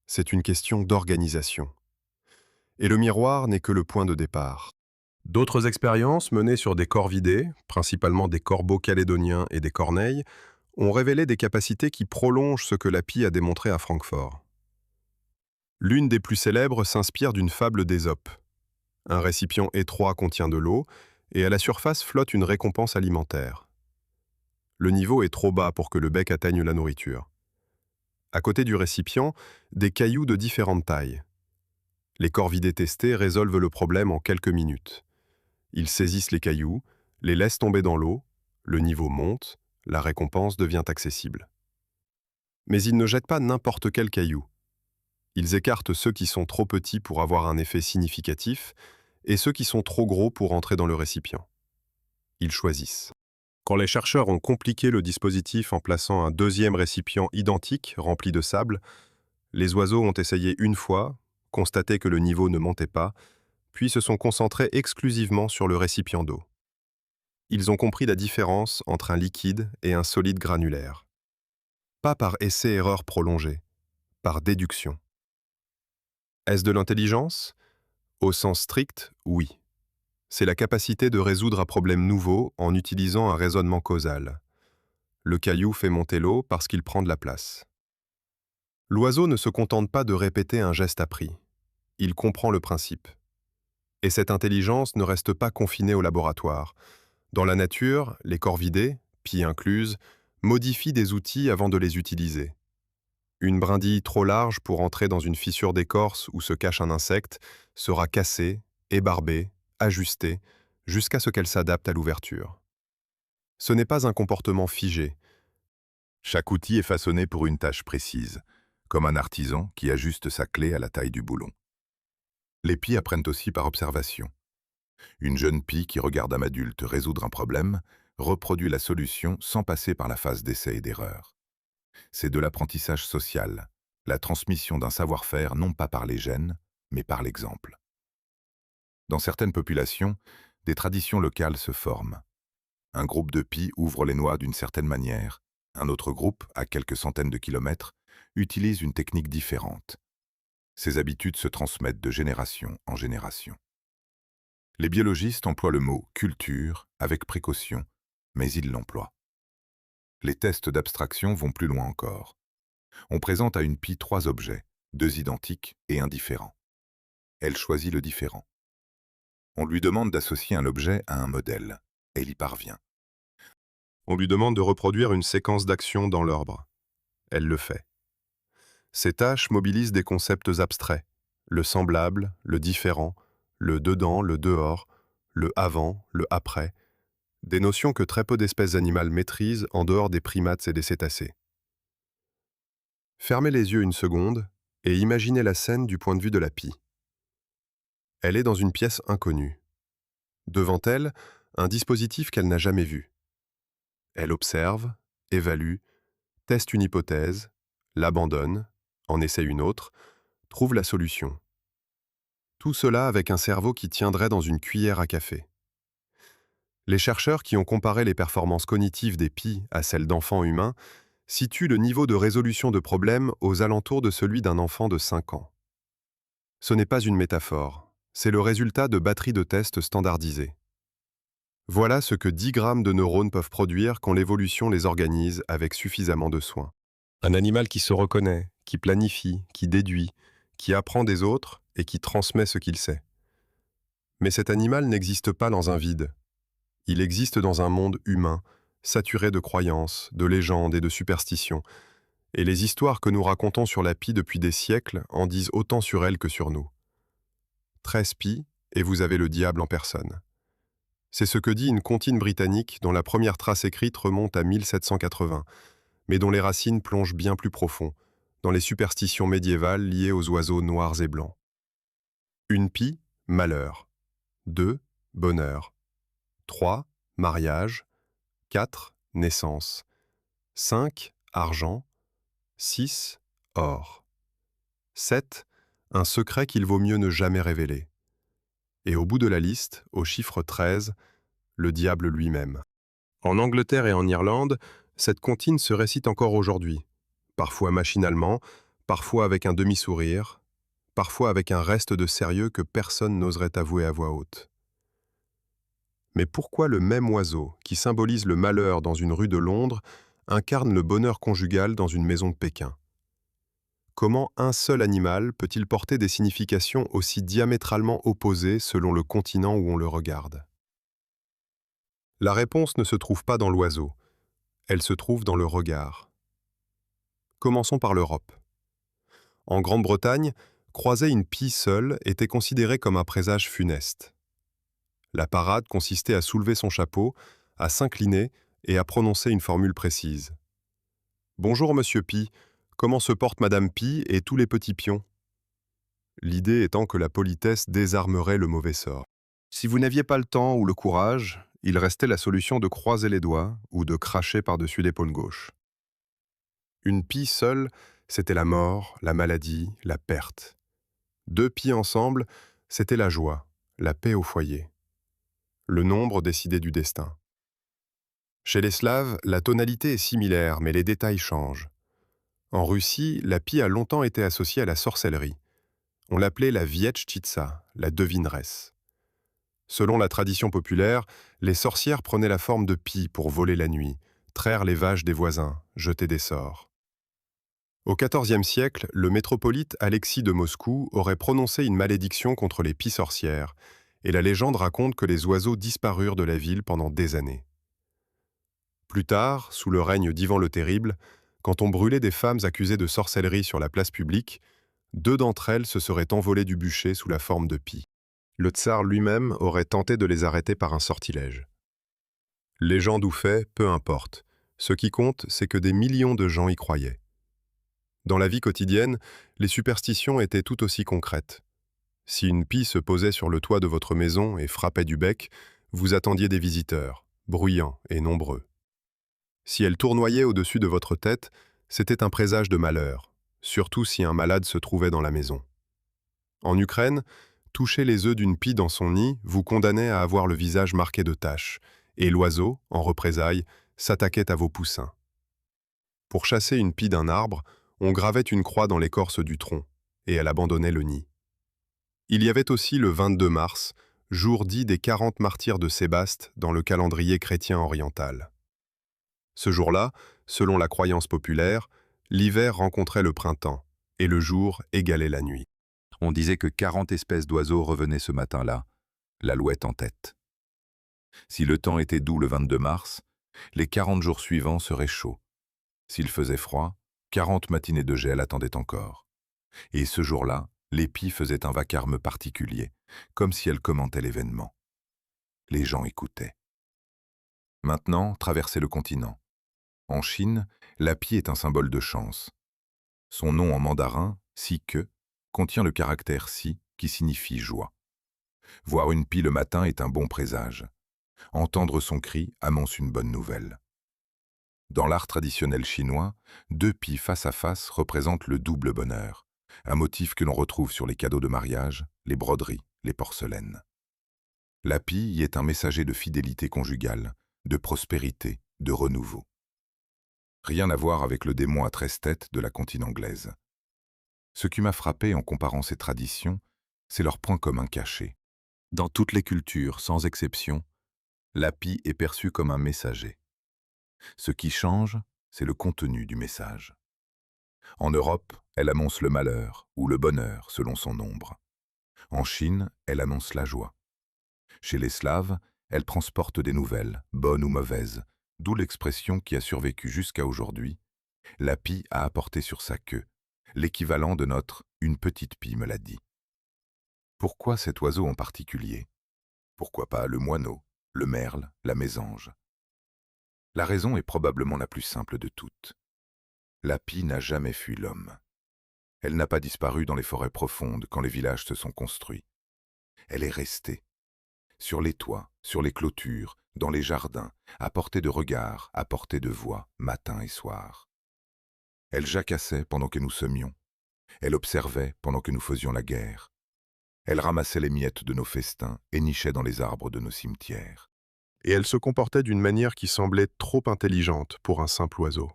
C'est une question d'organisation. Et le miroir n'est que le point de départ. D'autres expériences menées sur des corvidés, principalement des corbeaux calédoniens et des corneilles, ont révélé des capacités qui prolongent ce que la pie a démontré à Francfort. L'une des plus célèbres s'inspire d'une fable d'Ésope. Un récipient étroit contient de l'eau, et à la surface flotte une récompense alimentaire. Le niveau est trop bas pour que le bec atteigne la nourriture. À côté du récipient, des cailloux de différentes tailles. Les corvidés testés résolvent le problème en quelques minutes. Ils saisissent les cailloux, les laissent tomber dans l'eau, le niveau monte, la récompense devient accessible. Mais ils ne jettent pas n'importe quel caillou. Ils écartent ceux qui sont trop petits pour avoir un effet significatif et ceux qui sont trop gros pour entrer dans le récipient. Ils choisissent. Quand les chercheurs ont compliqué le dispositif en plaçant un deuxième récipient identique rempli de sable, les oiseaux ont essayé une fois, constaté que le niveau ne montait pas, puis se sont concentrés exclusivement sur le récipient d'eau. Ils ont compris la différence entre un liquide et un solide granulaire. Pas par essai-erreur prolongé, par déduction. Est-ce de l'intelligence? Au sens strict, oui. C'est la capacité de résoudre un problème nouveau en utilisant un raisonnement causal. Le caillou fait monter l'eau parce qu'il prend de la place. L'oiseau ne se contente pas de répéter un geste appris. Il comprend le principe. Et cette intelligence ne reste pas confinée au laboratoire. Dans la nature, les corvidés, pies incluses, modifient des outils avant de les utiliser. Une brindille trop large pour entrer dans une fissure d'écorce où se cache un insecte sera cassée, ébarbée, ajustée, jusqu'à ce qu'elle s'adapte à l'ouverture. Ce n'est pas un comportement figé. Chaque outil est façonné pour une tâche précise, comme un artisan qui ajuste sa clé à la taille du boulon. Les pies apprennent aussi par observation. Une jeune pie qui regarde un adulte résoudre un problème reproduit la solution sans passer par la phase d'essai et d'erreur. C'est de l'apprentissage social, la transmission d'un savoir-faire non pas par les gènes, mais par l'exemple. Dans certaines populations, des traditions locales se forment. Un groupe de pies ouvre les noix d'une certaine manière, un autre groupe, à quelques centaines de kilomètres, utilise une technique différente. Ces habitudes se transmettent de génération en génération. Les biologistes emploient le mot « culture » avec précaution, mais ils l'emploient. Les tests d'abstraction vont plus loin encore. On présente à une pie 3 objets, 2 identiques et un différent. Elle choisit le différent. On lui demande d'associer un objet à un modèle. Elle y parvient. On lui demande de reproduire une séquence d'actions dans l'ordre. Elle le fait. Ces tâches mobilisent des concepts abstraits, le semblable, le différent, le dedans, le dehors, le avant, le après, des notions que très peu d'espèces animales maîtrisent en dehors des primates et des cétacés. Fermez les yeux une seconde et imaginez la scène du point de vue de la pie. Elle est dans une pièce inconnue. Devant elle, un dispositif qu'elle n'a jamais vu. Elle observe, évalue, teste une hypothèse, l'abandonne, en essaie une autre, trouve la solution. Tout cela avec un cerveau qui tiendrait dans une cuillère à café. Les chercheurs qui ont comparé les performances cognitives des pies à celles d'enfants humains situent le niveau de résolution de problèmes aux alentours de celui d'un enfant de 5 ans. Ce n'est pas une métaphore, c'est le résultat de batteries de tests standardisées. Voilà ce que 10 grammes de neurones peuvent produire quand l'évolution les organise avec suffisamment de soin. Un animal qui se reconnaît, qui planifie, qui déduit, qui apprend des autres et qui transmet ce qu'il sait. Mais cet animal n'existe pas dans un vide. Il existe dans un monde humain, saturé de croyances, de légendes et de superstitions, et les histoires que nous racontons sur la pie depuis des siècles en disent autant sur elle que sur nous. 13 pies, et vous avez le diable en personne. C'est ce que dit une comptine britannique dont la première trace écrite remonte à 1780, mais dont les racines plongent bien plus profond, dans les superstitions médiévales liées aux oiseaux noirs et blancs. Une pie, malheur. 2, bonheur. 3, mariage. 4, naissance. 5, argent. 6, or. 7, un secret qu'il vaut mieux ne jamais révéler. Et au bout de la liste, au chiffre 13, le diable lui-même. En Angleterre et en Irlande, cette comptine se récite encore aujourd'hui, parfois machinalement, parfois avec un demi-sourire, parfois avec un reste de sérieux que personne n'oserait avouer à voix haute. Mais pourquoi le même oiseau, qui symbolise le malheur dans une rue de Londres, incarne le bonheur conjugal dans une maison de Pékin? Comment un seul animal peut-il porter des significations aussi diamétralement opposées selon le continent où on le regarde? La réponse ne se trouve pas dans l'oiseau, elle se trouve dans le regard. Commençons par l'Europe. En Grande-Bretagne, croiser une pie seule était considéré comme un présage funeste. La parade consistait à soulever son chapeau, à s'incliner et à prononcer une formule précise. « Bonjour, monsieur Pie, comment se porte madame Pie et tous les petits pions ?» L'idée étant que la politesse désarmerait le mauvais sort. Si vous n'aviez pas le temps ou le courage, il restait la solution de croiser les doigts ou de cracher par-dessus l'épaule gauche. Une pie seule, c'était la mort, la maladie, la perte. 2 pies ensemble, c'était la joie, la paix au foyer. Le nombre décidait du destin. Chez les Slaves, la tonalité est similaire, mais les détails changent. En Russie, la pie a longtemps été associée à la sorcellerie. On l'appelait la Vietchitsa, la devineresse. Selon la tradition populaire, les sorcières prenaient la forme de pies pour voler la nuit, traire les vaches des voisins, jeter des sorts. Au XIVe siècle, le métropolite Alexis de Moscou aurait prononcé une malédiction contre les pies sorcières, et la légende raconte que les oiseaux disparurent de la ville pendant des années. Plus tard, sous le règne d'Ivan le Terrible, quand on brûlait des femmes accusées de sorcellerie sur la place publique, 2 d'entre elles se seraient envolées du bûcher sous la forme de pies. Le tsar lui-même aurait tenté de les arrêter par un sortilège. Légende ou fait, peu importe. Ce qui compte, c'est que des millions de gens y croyaient. Dans la vie quotidienne, les superstitions étaient tout aussi concrètes. Si une pie se posait sur le toit de votre maison et frappait du bec, vous attendiez des visiteurs, bruyants et nombreux. Si elle tournoyait au-dessus de votre tête, c'était un présage de malheur, surtout si un malade se trouvait dans la maison. En Ukraine, toucher les œufs d'une pie dans son nid vous condamnait à avoir le visage marqué de taches, et l'oiseau, en représailles, s'attaquait à vos poussins. Pour chasser une pie d'un arbre, on gravait une croix dans l'écorce du tronc, et elle abandonnait le nid. Il y avait aussi le 22 mars, jour dit des 40 martyrs de Sébaste dans le calendrier chrétien oriental. Ce jour-là, selon la croyance populaire, l'hiver rencontrait le printemps, et le jour égalait la nuit. On disait que 40 espèces d'oiseaux revenaient ce matin-là, l'alouette en tête. Si le temps était doux le 22 mars, les 40 jours suivants seraient chauds. S'il faisait froid, 40 matinées de gel attendaient encore. Et ce jour-là, l'épi faisait un vacarme particulier, comme si elle commentait l'événement. Les gens écoutaient. Maintenant, traversez le continent. En Chine, la pie est un symbole de chance. Son nom en mandarin, si que, contient le caractère si qui signifie joie. Voir une pie le matin est un bon présage. Entendre son cri annonce une bonne nouvelle. Dans l'art traditionnel chinois, deux pies face à face représentent le double bonheur, un motif que l'on retrouve sur les cadeaux de mariage, les broderies, les porcelaines. La pie y est un messager de fidélité conjugale, de prospérité, de renouveau. Rien à voir avec le démon à 13 têtes de la comptine anglaise. Ce qui m'a frappé en comparant ces traditions, c'est leur point commun caché. Dans toutes les cultures, sans exception, la pie est perçue comme un messager. Ce qui change, c'est le contenu du message. En Europe, elle annonce le malheur ou le bonheur selon son nombre. En Chine, elle annonce la joie. Chez les Slaves, elle transporte des nouvelles, bonnes ou mauvaises, d'où l'expression qui a survécu jusqu'à aujourd'hui. La pie a apporté sur sa queue, l'équivalent de notre « une petite pie me l'a dit ». Pourquoi cet oiseau en particulier? Pourquoi pas le moineau, le merle, la mésange? La raison est probablement la plus simple de toutes. La pie n'a jamais fui l'homme. Elle n'a pas disparu dans les forêts profondes quand les villages se sont construits. Elle est restée. Sur les toits, sur les clôtures, dans les jardins, à portée de regard, à portée de voix, matin et soir. Elle jacassait pendant que nous semions. Elle observait pendant que nous faisions la guerre. Elle ramassait les miettes de nos festins et nichait dans les arbres de nos cimetières. Et elle se comportait d'une manière qui semblait trop intelligente pour un simple oiseau.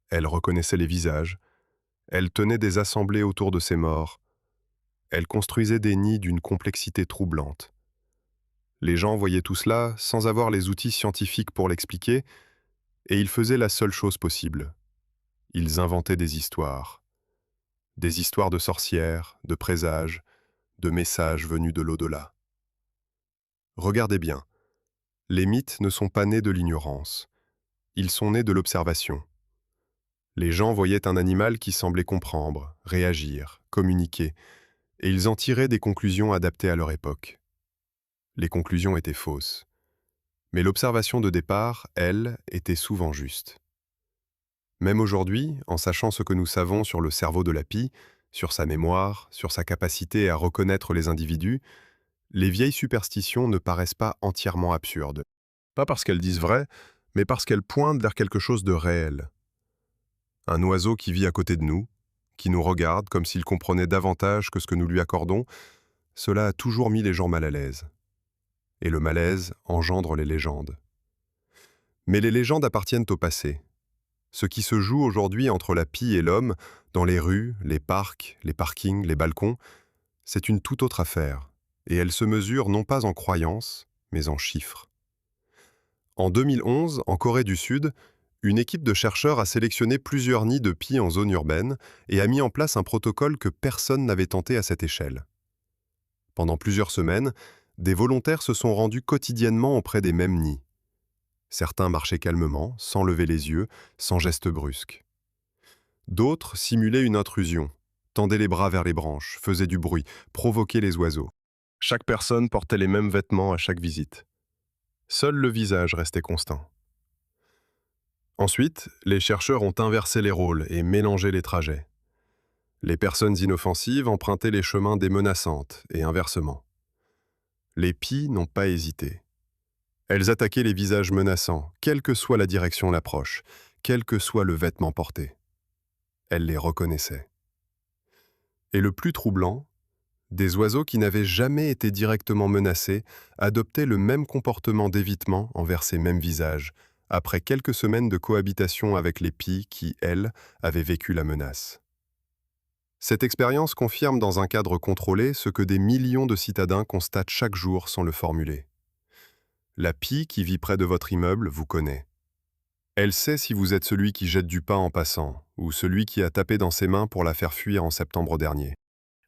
Elle reconnaissait les visages, elle tenait des assemblées autour de ses morts, elle construisait des nids d'une complexité troublante. Les gens voyaient tout cela sans avoir les outils scientifiques pour l'expliquer, et ils faisaient la seule chose possible. Ils inventaient des histoires de sorcières, de présages, de messages venus de l'au-delà. Regardez bien, les mythes ne sont pas nés de l'ignorance, ils sont nés de l'observation. Les gens voyaient un animal qui semblait comprendre, réagir, communiquer, et ils en tiraient des conclusions adaptées à leur époque. Les conclusions étaient fausses. Mais l'observation de départ, elle, était souvent juste. Même aujourd'hui, en sachant ce que nous savons sur le cerveau de la pie, sur sa mémoire, sur sa capacité à reconnaître les individus, les vieilles superstitions ne paraissent pas entièrement absurdes. Pas parce qu'elles disent vrai, mais parce qu'elles pointent vers quelque chose de réel. Un oiseau qui vit à côté de nous, qui nous regarde comme s'il comprenait davantage que ce que nous lui accordons, cela a toujours mis les gens mal à l'aise. Et le malaise engendre les légendes. Mais les légendes appartiennent au passé. Ce qui se joue aujourd'hui entre la pie et l'homme, dans les rues, les parcs, les parkings, les balcons, c'est une toute autre affaire, et elle se mesure non pas en croyances, mais en chiffres. En 2011, en Corée du Sud, une équipe de chercheurs a sélectionné plusieurs nids de pie en zone urbaine et a mis en place un protocole que personne n'avait tenté à cette échelle. Pendant plusieurs semaines, des volontaires se sont rendus quotidiennement auprès des mêmes nids. Certains marchaient calmement, sans lever les yeux, sans geste brusque. D'autres simulaient une intrusion, tendaient les bras vers les branches, faisaient du bruit, provoquaient les oiseaux. Chaque personne portait les mêmes vêtements à chaque visite. Seul le visage restait constant. Ensuite, les chercheurs ont inversé les rôles et mélangé les trajets. Les personnes inoffensives empruntaient les chemins des menaçantes et inversement. Les pies n'ont pas hésité. Elles attaquaient les visages menaçants, quelle que soit la direction l'approche, quel que soit le vêtement porté. Elles les reconnaissaient. Et le plus troublant, des oiseaux qui n'avaient jamais été directement menacés adoptaient le même comportement d'évitement envers ces mêmes visages, après quelques semaines de cohabitation avec les pies qui, elles, avaient vécu la menace. Cette expérience confirme dans un cadre contrôlé ce que des millions de citadins constatent chaque jour sans le formuler. La pie qui vit près de votre immeuble vous connaît. Elle sait si vous êtes celui qui jette du pain en passant, ou celui qui a tapé dans ses mains pour la faire fuir en septembre dernier.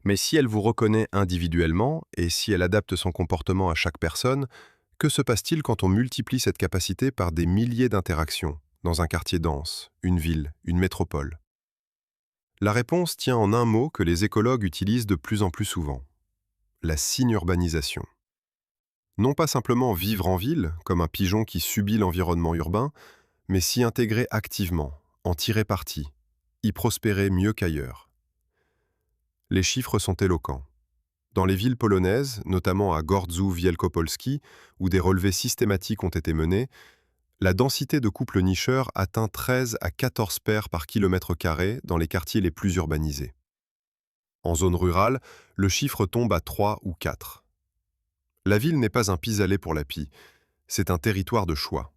Mais si elle vous reconnaît individuellement, et si elle adapte son comportement à chaque personne, que se passe-t-il quand on multiplie cette capacité par des milliers d'interactions, dans un quartier dense, une ville, une métropole? La réponse tient en un mot que les écologues utilisent de plus en plus souvent: la synurbanisation. Non pas simplement vivre en ville, comme un pigeon qui subit l'environnement urbain, mais s'y intégrer activement, en tirer parti, y prospérer mieux qu'ailleurs. Les chiffres sont éloquents. Dans les villes polonaises, notamment à Gorzów Wielkopolski, où des relevés systématiques ont été menés, la densité de couples nicheurs atteint 13 à 14 paires par kilomètre carré dans les quartiers les plus urbanisés. En zone rurale, le chiffre tombe à 3 ou 4. La ville n'est pas un pis-aller pour la pie, c'est un territoire de choix.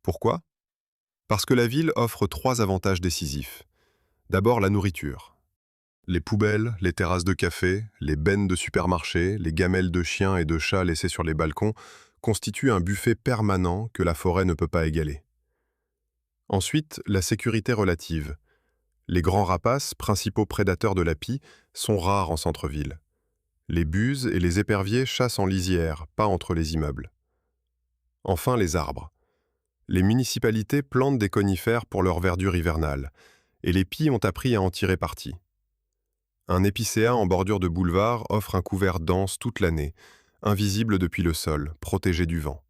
Pourquoi? Parce que la ville offre 3 avantages décisifs. D'abord, la nourriture. Les poubelles, les terrasses de café, les bennes de supermarché, les gamelles de chiens et de chats laissées sur les balcons constituent un buffet permanent que la forêt ne peut pas égaler. Ensuite, la sécurité relative. Les grands rapaces, principaux prédateurs de la pie, sont rares en centre-ville. Les buses et les éperviers chassent en lisière, pas entre les immeubles. Enfin, les arbres. Les municipalités plantent des conifères pour leur verdure hivernale, et les pies ont appris à en tirer parti. Un épicéa en bordure de boulevard offre un couvert dense toute l'année, invisible depuis le sol, protégé du vent.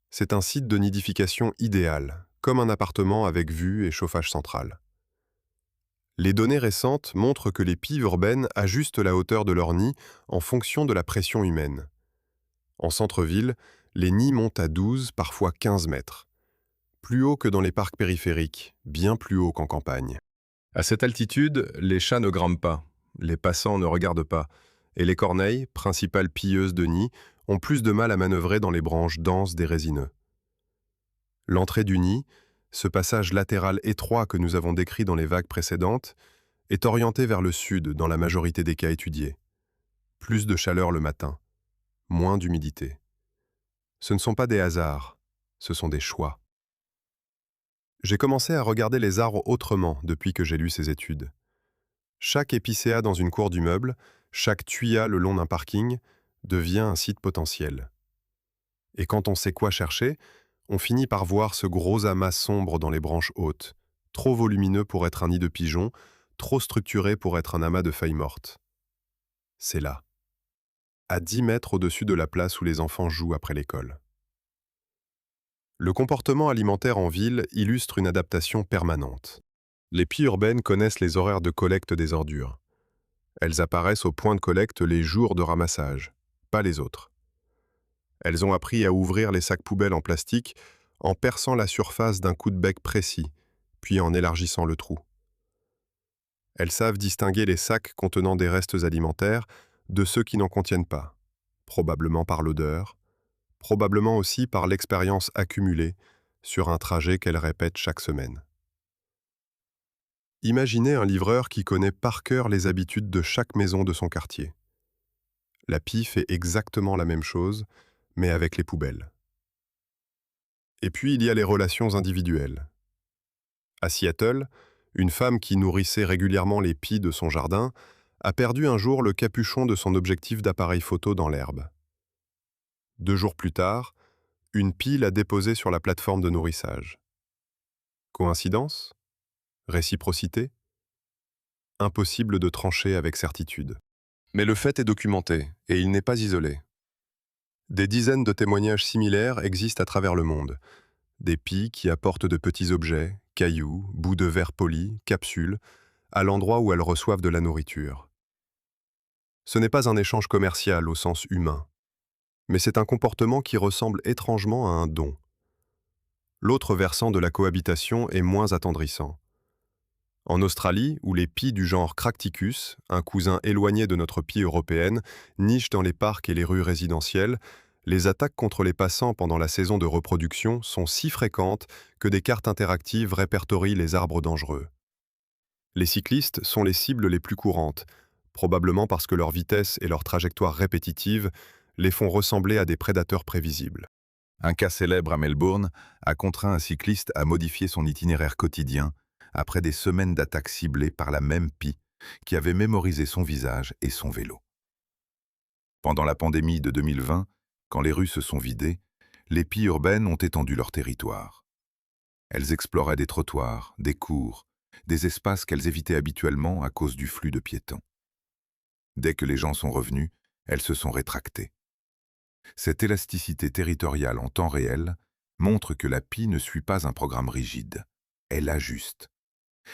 C'est un site de nidification idéal, comme un appartement avec vue et chauffage central. Les données récentes montrent que les pies urbaines ajustent la hauteur de leur nid en fonction de la pression humaine. En centre-ville, les nids montent à 12, parfois 15 mètres. Plus haut que dans les parcs périphériques, bien plus haut qu'en campagne. À cette altitude, les chats ne grimpent pas, les passants ne regardent pas, et les corneilles, principales pilleuses de nids, ont plus de mal à manœuvrer dans les branches denses des résineux. L'entrée du nid, ce passage latéral étroit que nous avons décrit dans les vagues précédentes, est orienté vers le sud dans la majorité des cas étudiés. Plus de chaleur le matin, moins d'humidité. Ce ne sont pas des hasards, ce sont des choix. J'ai commencé à regarder les arbres autrement depuis que j'ai lu ces études. Chaque épicéa dans une cour d'immeuble, chaque tuya le long d'un parking, devient un site potentiel. Et quand on sait quoi chercher, on finit par voir ce gros amas sombre dans les branches hautes, trop volumineux pour être un nid de pigeons, trop structuré pour être un amas de feuilles mortes. C'est là, à 10 mètres au-dessus de la place où les enfants jouent après l'école. Le comportement alimentaire en ville illustre une adaptation permanente. Les pies urbaines connaissent les horaires de collecte des ordures. Elles apparaissent au point de collecte les jours de ramassage, pas les autres. Elles ont appris à ouvrir les sacs poubelles en plastique en perçant la surface d'un coup de bec précis, puis en élargissant le trou. Elles savent distinguer les sacs contenant des restes alimentaires de ceux qui n'en contiennent pas, probablement par l'odeur, probablement aussi par l'expérience accumulée sur un trajet qu'elles répètent chaque semaine. Imaginez un livreur qui connaît par cœur les habitudes de chaque maison de son quartier. La pie fait exactement la même chose, mais avec les poubelles. Et puis il y a les relations individuelles. À Seattle, une femme qui nourrissait régulièrement les pies de son jardin a perdu un jour le capuchon de son objectif d'appareil photo dans l'herbe. 2 jours plus tard, une pie l'a déposé sur la plateforme de nourrissage. Coïncidence? Réciprocité? Impossible de trancher avec certitude. Mais le fait est documenté, et il n'est pas isolé. Des dizaines de témoignages similaires existent à travers le monde. Des pies qui apportent de petits objets, cailloux, bouts de verre polis, capsules, à l'endroit où elles reçoivent de la nourriture. Ce n'est pas un échange commercial au sens humain, mais c'est un comportement qui ressemble étrangement à un don. L'autre versant de la cohabitation est moins attendrissant. En Australie, où les pies du genre Cracticus, un cousin éloigné de notre pie européenne, nichent dans les parcs et les rues résidentielles, les attaques contre les passants pendant la saison de reproduction sont si fréquentes que des cartes interactives répertorient les arbres dangereux. Les cyclistes sont les cibles les plus courantes, probablement parce que leur vitesse et leur trajectoire répétitive les font ressembler à des prédateurs prévisibles. Un cas célèbre à Melbourne a contraint un cycliste à modifier son itinéraire quotidien après des semaines d'attaques ciblées par la même pie qui avait mémorisé son visage et son vélo. Pendant la pandémie de 2020, quand les rues se sont vidées, les pies urbaines ont étendu leur territoire. Elles exploraient des trottoirs, des cours, des espaces qu'elles évitaient habituellement à cause du flux de piétons. Dès que les gens sont revenus, elles se sont rétractées. Cette élasticité territoriale en temps réel montre que la pie ne suit pas un programme rigide. Elle ajuste.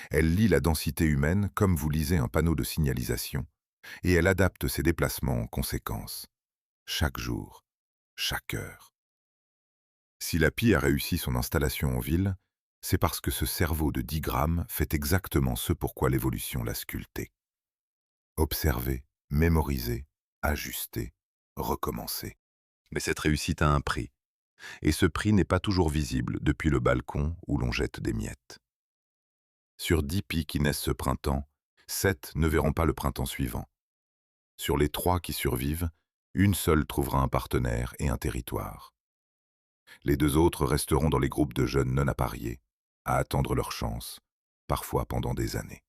Elle lit la densité humaine comme vous lisez un panneau de signalisation, et elle adapte ses déplacements en conséquence. Chaque jour, chaque heure. Si la pie a réussi son installation en ville, c'est parce que ce cerveau de 10 grammes fait exactement ce pourquoi l'évolution l'a sculpté. Observer, mémoriser, ajuster, recommencer. Mais cette réussite a un prix. Et ce prix n'est pas toujours visible depuis le balcon où l'on jette des miettes. Sur 10 pies qui naissent ce printemps, 7 ne verront pas le printemps suivant. Sur les 3 qui survivent, une seule trouvera un partenaire et un territoire. Les 2 autres resteront dans les groupes de jeunes non appariés, à attendre leur chance, parfois pendant des années.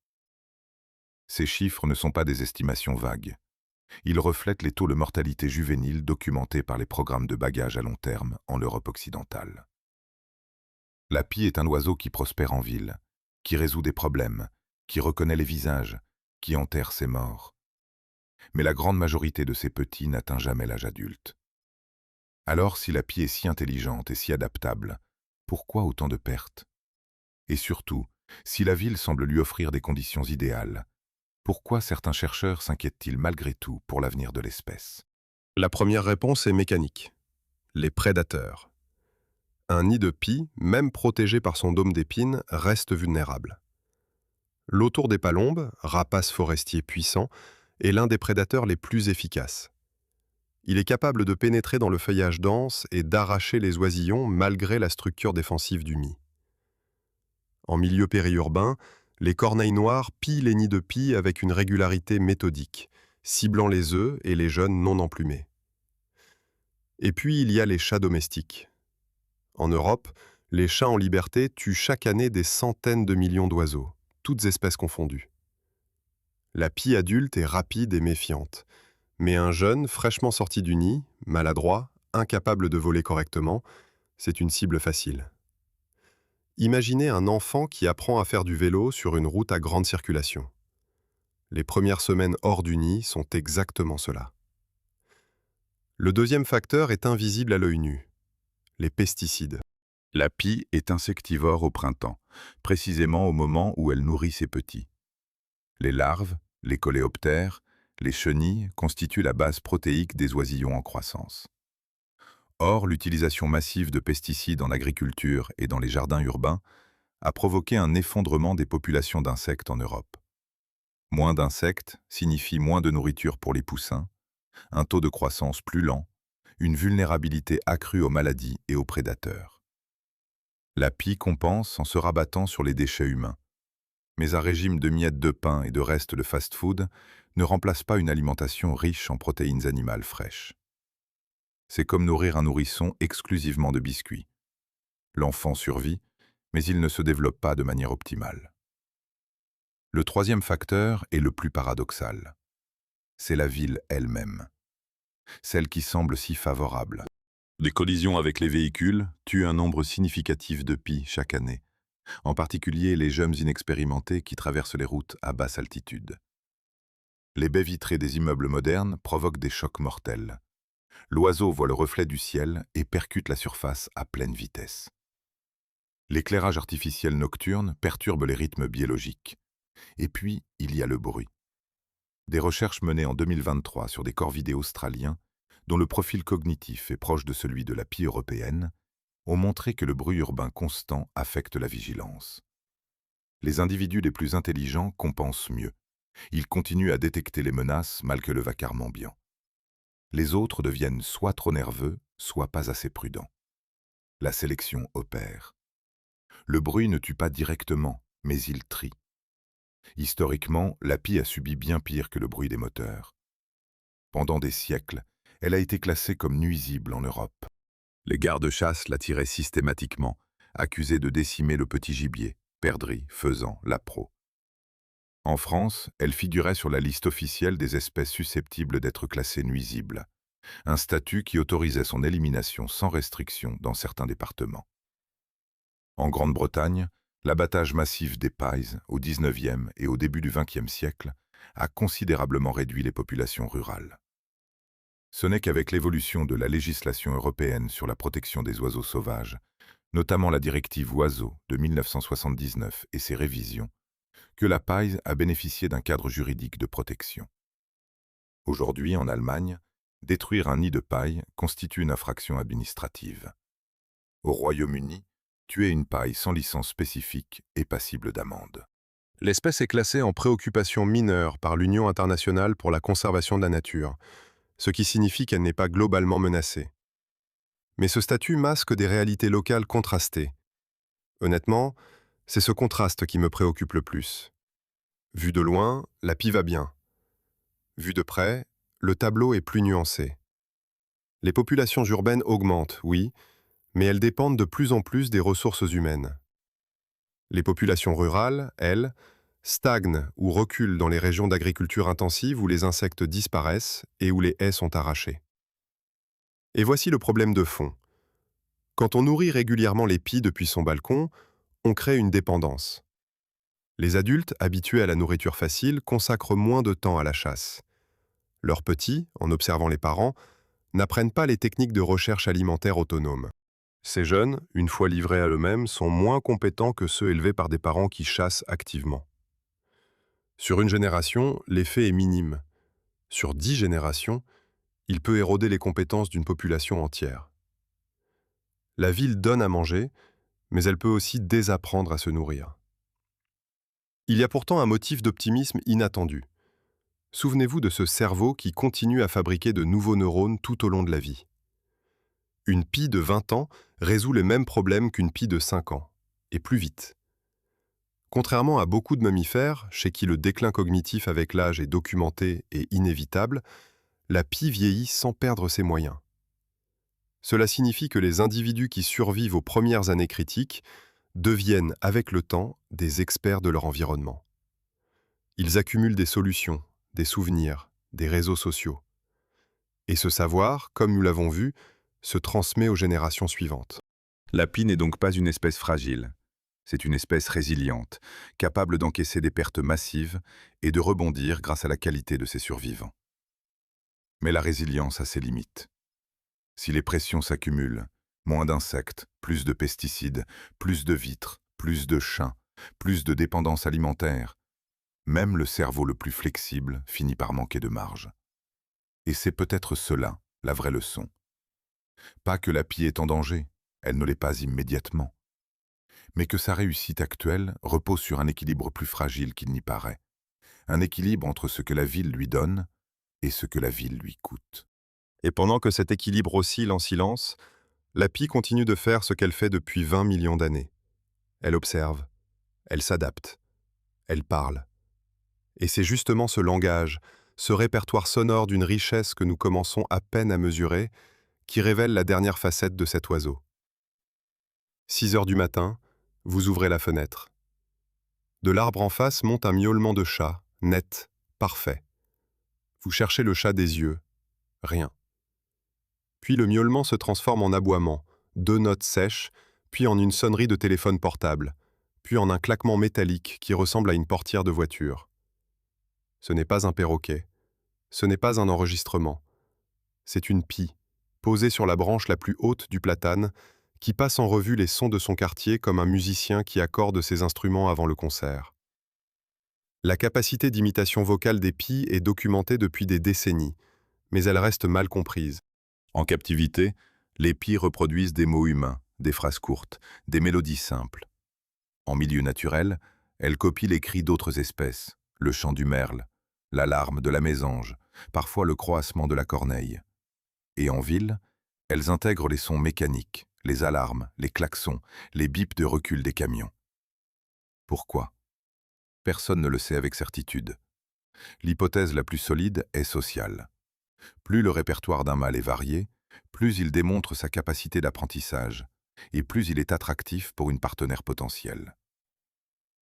Ces chiffres ne sont pas des estimations vagues. Ils reflètent les taux de mortalité juvénile documentés par les programmes de bagages à long terme en Europe occidentale. La pie est un oiseau qui prospère en ville, qui résout des problèmes, qui reconnaît les visages, qui enterre ses morts. Mais la grande majorité de ces petits n'atteint jamais l'âge adulte. Alors, si la pie est si intelligente et si adaptable, pourquoi autant de pertes? Et surtout, si la ville semble lui offrir des conditions idéales, pourquoi certains chercheurs s'inquiètent-ils malgré tout pour l'avenir de l'espèce? La première réponse est mécanique. Les prédateurs. Un nid de pie, même protégé par son dôme d'épines, reste vulnérable. L'autour des palombes, rapace forestier puissant, est l'un des prédateurs les plus efficaces. Il est capable de pénétrer dans le feuillage dense et d'arracher les oisillons malgré la structure défensive du nid. En milieu périurbain, les corneilles noires pillent les nids de pie avec une régularité méthodique, ciblant les œufs et les jeunes non emplumés. Et puis il y a les chats domestiques. En Europe, les chats en liberté tuent chaque année des centaines de millions d'oiseaux, toutes espèces confondues. La pie adulte est rapide et méfiante, mais un jeune fraîchement sorti du nid, maladroit, incapable de voler correctement, c'est une cible facile. Imaginez un enfant qui apprend à faire du vélo sur une route à grande circulation. Les premières semaines hors du nid sont exactement cela. Le deuxième facteur est invisible à l'œil nu, les pesticides. La pie est insectivore au printemps, précisément au moment où elle nourrit ses petits. Les larves, les coléoptères, les chenilles constituent la base protéique des oisillons en croissance. Or, l'utilisation massive de pesticides en agriculture et dans les jardins urbains a provoqué un effondrement des populations d'insectes en Europe. Moins d'insectes signifie moins de nourriture pour les poussins, un taux de croissance plus lent, une vulnérabilité accrue aux maladies et aux prédateurs. La pie compense en se rabattant sur les déchets humains. Mais un régime de miettes de pain et de restes de fast-food ne remplace pas une alimentation riche en protéines animales fraîches. C'est comme nourrir un nourrisson exclusivement de biscuits. L'enfant survit, mais il ne se développe pas de manière optimale. Le troisième facteur est le plus paradoxal. C'est la ville elle-même. Celle qui semble si favorable. Les collisions avec les véhicules tuent un nombre significatif de pies chaque année, en particulier les jeunes inexpérimentés qui traversent les routes à basse altitude. Les baies vitrées des immeubles modernes provoquent des chocs mortels. L'oiseau voit le reflet du ciel et percute la surface à pleine vitesse. L'éclairage artificiel nocturne perturbe les rythmes biologiques. Et puis, il y a le bruit. Des recherches menées en 2023 sur des corvidés australiens, dont le profil cognitif est proche de celui de la pie européenne, ont montré que le bruit urbain constant affecte la vigilance. Les individus les plus intelligents compensent mieux. Ils continuent à détecter les menaces malgré le vacarme ambiant. Les autres deviennent soit trop nerveux, soit pas assez prudents. La sélection opère. Le bruit ne tue pas directement, mais il trie. Historiquement, la pie a subi bien pire que le bruit des moteurs. Pendant des siècles, elle a été classée comme nuisible en Europe. Les gardes-chasse la tiraient systématiquement, accusés de décimer le petit gibier, perdrix, faisan, lapreau. En France, elle figurait sur la liste officielle des espèces susceptibles d'être classées nuisibles, un statut qui autorisait son élimination sans restriction dans certains départements. En Grande-Bretagne, l'abattage massif des pailles au XIXe et au début du XXe siècle a considérablement réduit les populations rurales. Ce n'est qu'avec l'évolution de la législation européenne sur la protection des oiseaux sauvages, notamment la directive Oiseaux de 1979 et ses révisions, que la paille a bénéficié d'un cadre juridique de protection. Aujourd'hui, en Allemagne, détruire un nid de paille constitue une infraction administrative. Au Royaume-Uni, tuer une paille sans licence spécifique est passible d'amende. L'espèce est classée en préoccupation mineure par l'Union internationale pour la conservation de la nature, ce qui signifie qu'elle n'est pas globalement menacée. Mais ce statut masque des réalités locales contrastées. Honnêtement, c'est ce contraste qui me préoccupe le plus. Vu de loin, la pie va bien. Vu de près, le tableau est plus nuancé. Les populations urbaines augmentent, oui, mais elles dépendent de plus en plus des ressources humaines. Les populations rurales, elles, stagnent ou reculent dans les régions d'agriculture intensive où les insectes disparaissent et où les haies sont arrachées. Et voici le problème de fond. Quand on nourrit régulièrement les pies depuis son balcon, on crée une dépendance. Les adultes, habitués à la nourriture facile, consacrent moins de temps à la chasse. Leurs petits, en observant les parents, n'apprennent pas les techniques de recherche alimentaire autonome. Ces jeunes, une fois livrés à eux-mêmes, sont moins compétents que ceux élevés par des parents qui chassent activement. Sur une génération, l'effet est minime. Sur 10 générations, il peut éroder les compétences d'une population entière. La ville donne à manger, mais elle peut aussi désapprendre à se nourrir. Il y a pourtant un motif d'optimisme inattendu. Souvenez-vous de ce cerveau qui continue à fabriquer de nouveaux neurones tout au long de la vie. Une pie de 20 ans résout les mêmes problèmes qu'une pie de 5 ans, et plus vite. Contrairement à beaucoup de mammifères, chez qui le déclin cognitif avec l'âge est documenté et inévitable, la pie vieillit sans perdre ses moyens. Cela signifie que les individus qui survivent aux premières années critiques deviennent, avec le temps, des experts de leur environnement. Ils accumulent des solutions, des souvenirs, des réseaux sociaux. Et ce savoir, comme nous l'avons vu, se transmet aux générations suivantes. La pie n'est donc pas une espèce fragile. C'est une espèce résiliente, capable d'encaisser des pertes massives et de rebondir grâce à la qualité de ses survivants. Mais la résilience a ses limites. Si les pressions s'accumulent, moins d'insectes, plus de pesticides, plus de vitres, plus de chiens, plus de dépendance alimentaire, même le cerveau le plus flexible finit par manquer de marge. Et c'est peut-être cela, la vraie leçon. Pas que la pie est en danger, elle ne l'est pas immédiatement, mais que sa réussite actuelle repose sur un équilibre plus fragile qu'il n'y paraît, un équilibre entre ce que la ville lui donne et ce que la ville lui coûte. Et pendant que cet équilibre oscille en silence, la pie continue de faire ce qu'elle fait depuis 20 millions d'années. Elle observe, elle s'adapte, elle parle. Et c'est justement ce langage, ce répertoire sonore d'une richesse que nous commençons à peine à mesurer, qui révèle la dernière facette de cet oiseau. 6 heures du matin, vous ouvrez la fenêtre. De l'arbre en face monte un miaulement de chat, net, parfait. Vous cherchez le chat des yeux, rien. Puis le miaulement se transforme en aboiement, 2 notes sèches, puis en une sonnerie de téléphone portable, puis en un claquement métallique qui ressemble à une portière de voiture. Ce n'est pas un perroquet, ce n'est pas un enregistrement. C'est une pie, posée sur la branche la plus haute du platane, qui passe en revue les sons de son quartier comme un musicien qui accorde ses instruments avant le concert. La capacité d'imitation vocale des pies est documentée depuis des décennies, mais elle reste mal comprise. En captivité, les pies reproduisent des mots humains, des phrases courtes, des mélodies simples. En milieu naturel, elles copient les cris d'autres espèces, le chant du merle, l'alarme de la mésange, parfois le croassement de la corneille. Et en ville, elles intègrent les sons mécaniques, les alarmes, les klaxons, les bips de recul des camions. Pourquoi ? Personne ne le sait avec certitude. L'hypothèse la plus solide est sociale. Plus le répertoire d'un mâle est varié, plus il démontre sa capacité d'apprentissage, et plus il est attractif pour une partenaire potentielle.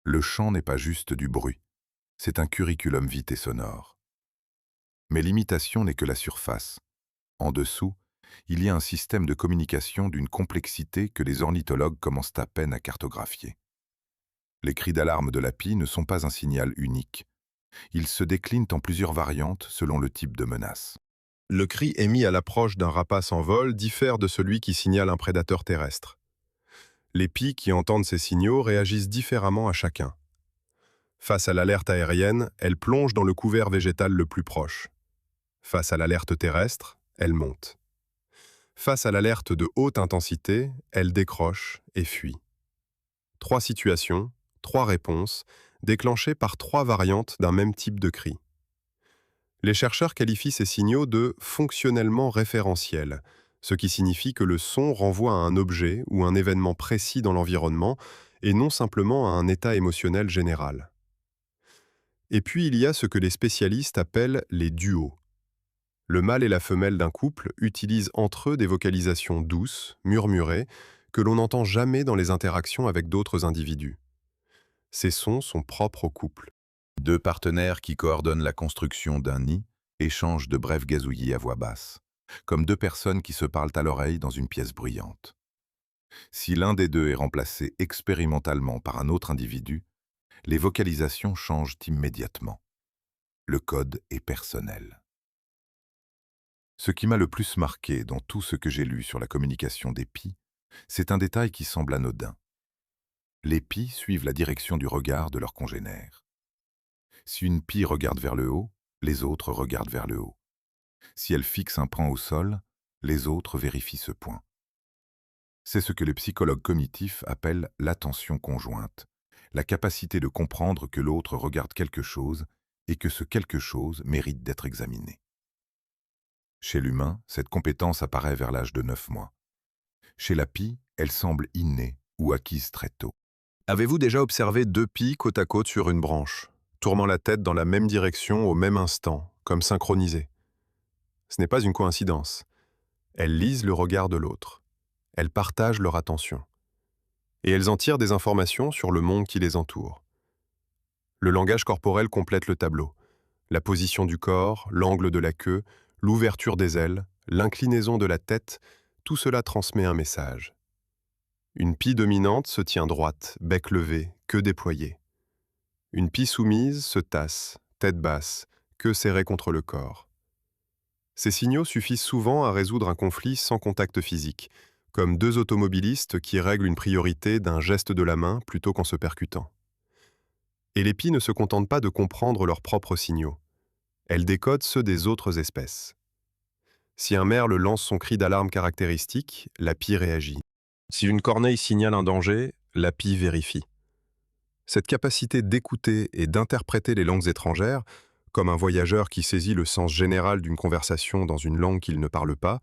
Le chant n'est pas juste du bruit, c'est un curriculum vitae sonore. Mais l'imitation n'est que la surface. En dessous, il y a un système de communication d'une complexité que les ornithologues commencent à peine à cartographier. Les cris d'alarme de la pie ne sont pas un signal unique. Ils se déclinent en plusieurs variantes selon le type de menace. Le cri émis à l'approche d'un rapace en vol diffère de celui qui signale un prédateur terrestre. Les pies qui entendent ces signaux réagissent différemment à chacun. Face à l'alerte aérienne, elles plongent dans le couvert végétal le plus proche. Face à l'alerte terrestre, elles montent. Face à l'alerte de haute intensité, elles décrochent et fuient. 3 situations, 3 réponses, déclenchées par 3 variantes d'un même type de cri. Les chercheurs qualifient ces signaux de fonctionnellement référentiels, ce qui signifie que le son renvoie à un objet ou un événement précis dans l'environnement et non simplement à un état émotionnel général. Et puis il y a ce que les spécialistes appellent les duos. Le mâle et la femelle d'un couple utilisent entre eux des vocalisations douces, murmurées, que l'on n'entend jamais dans les interactions avec d'autres individus. Ces sons sont propres au couple. 2 partenaires qui coordonnent la construction d'un nid échangent de brefs gazouillis à voix basse, comme 2 personnes qui se parlent à l'oreille dans une pièce bruyante. Si l'un des deux est remplacé expérimentalement par un autre individu, les vocalisations changent immédiatement. Le code est personnel. Ce qui m'a le plus marqué dans tout ce que j'ai lu sur la communication des pies, c'est un détail qui semble anodin. Les pies suivent la direction du regard de leurs congénères. Si une pie regarde vers le haut, les autres regardent vers le haut. Si elle fixe un point au sol, les autres vérifient ce point. C'est ce que les psychologues cognitifs appellent l'attention conjointe, la capacité de comprendre que l'autre regarde quelque chose et que ce quelque chose mérite d'être examiné. Chez l'humain, cette compétence apparaît vers l'âge de 9 mois. Chez la pie, elle semble innée ou acquise très tôt. Avez-vous déjà observé 2 pies côte à côte sur une branche, tournant la tête dans la même direction au même instant, comme synchronisées? Ce n'est pas une coïncidence. Elles lisent le regard de l'autre. Elles partagent leur attention. Et elles en tirent des informations sur le monde qui les entoure. Le langage corporel complète le tableau. La position du corps, l'angle de la queue, l'ouverture des ailes, l'inclinaison de la tête, tout cela transmet un message. Une pie dominante se tient droite, bec levé, queue déployée. Une pie soumise se tasse, tête basse, queue serrée contre le corps. Ces signaux suffisent souvent à résoudre un conflit sans contact physique, comme 2 automobilistes qui règlent une priorité d'un geste de la main plutôt qu'en se percutant. Et les pies ne se contentent pas de comprendre leurs propres signaux. Elles décodent ceux des autres espèces. Si un merle lance son cri d'alarme caractéristique, la pie réagit. Si une corneille signale un danger, la pie vérifie. Cette capacité d'écouter et d'interpréter les langues étrangères, comme un voyageur qui saisit le sens général d'une conversation dans une langue qu'il ne parle pas,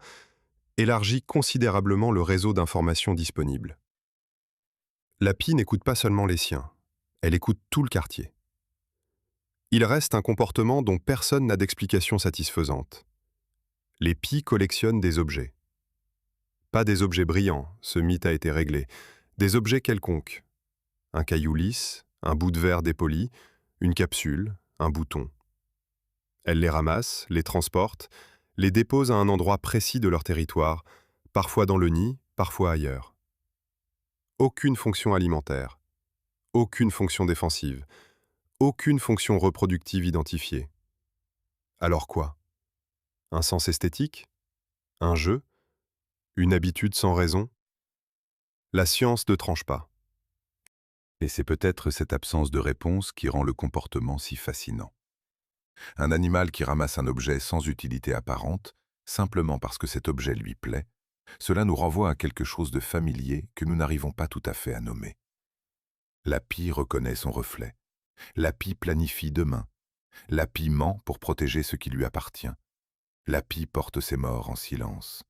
élargit considérablement le réseau d'informations disponibles. La pie n'écoute pas seulement les siens, elle écoute tout le quartier. Il reste un comportement dont personne n'a d'explication satisfaisante. Les pies collectionnent des objets. Pas des objets brillants, ce mythe a été réglé, des objets quelconques. Un caillou lisse, un bout de verre dépoli, une capsule, un bouton. Elles les ramassent, les transportent, les déposent à un endroit précis de leur territoire, parfois dans le nid, parfois ailleurs. Aucune fonction alimentaire, aucune fonction défensive, aucune fonction reproductive identifiée. Alors quoi? Un sens esthétique? Un jeu? Une habitude sans raison? La science ne tranche pas. Et c'est peut-être cette absence de réponse qui rend le comportement si fascinant. Un animal qui ramasse un objet sans utilité apparente, simplement parce que cet objet lui plaît, cela nous renvoie à quelque chose de familier que nous n'arrivons pas tout à fait à nommer. La pie reconnaît son reflet. La pie planifie demain. La pie ment pour protéger ce qui lui appartient. La pie porte ses morts en silence.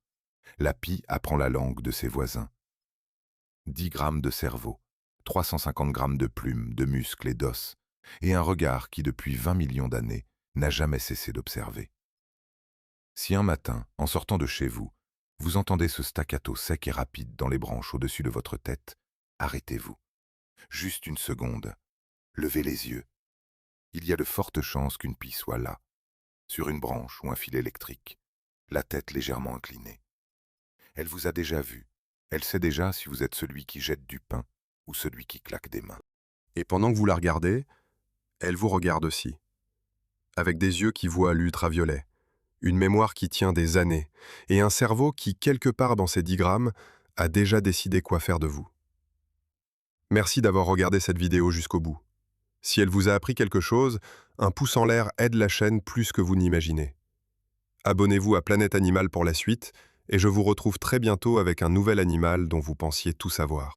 La pie apprend la langue de ses voisins. 10 grammes de cerveau, 350 grammes de plumes, de muscles et d'os. et un regard qui, depuis 20 millions d'années, n'a jamais cessé d'observer. Si un matin, en sortant de chez vous, vous entendez ce staccato sec et rapide dans les branches au-dessus de votre tête, arrêtez-vous. Juste une seconde. Levez les yeux. Il y a de fortes chances qu'une pie soit là, sur une branche ou un fil électrique, la tête légèrement inclinée. Elle vous a déjà vu. Elle sait déjà si vous êtes celui qui jette du pain ou celui qui claque des mains. Et pendant que vous la regardez, elle vous regarde aussi, avec des yeux qui voient l'ultraviolet, une mémoire qui tient des années, et un cerveau qui, quelque part dans ses 10 grammes, a déjà décidé quoi faire de vous. Merci d'avoir regardé cette vidéo jusqu'au bout. Si elle vous a appris quelque chose, un pouce en l'air aide la chaîne plus que vous n'imaginez. Abonnez-vous à Planète Animal pour la suite, et je vous retrouve très bientôt avec un nouvel animal dont vous pensiez tout savoir.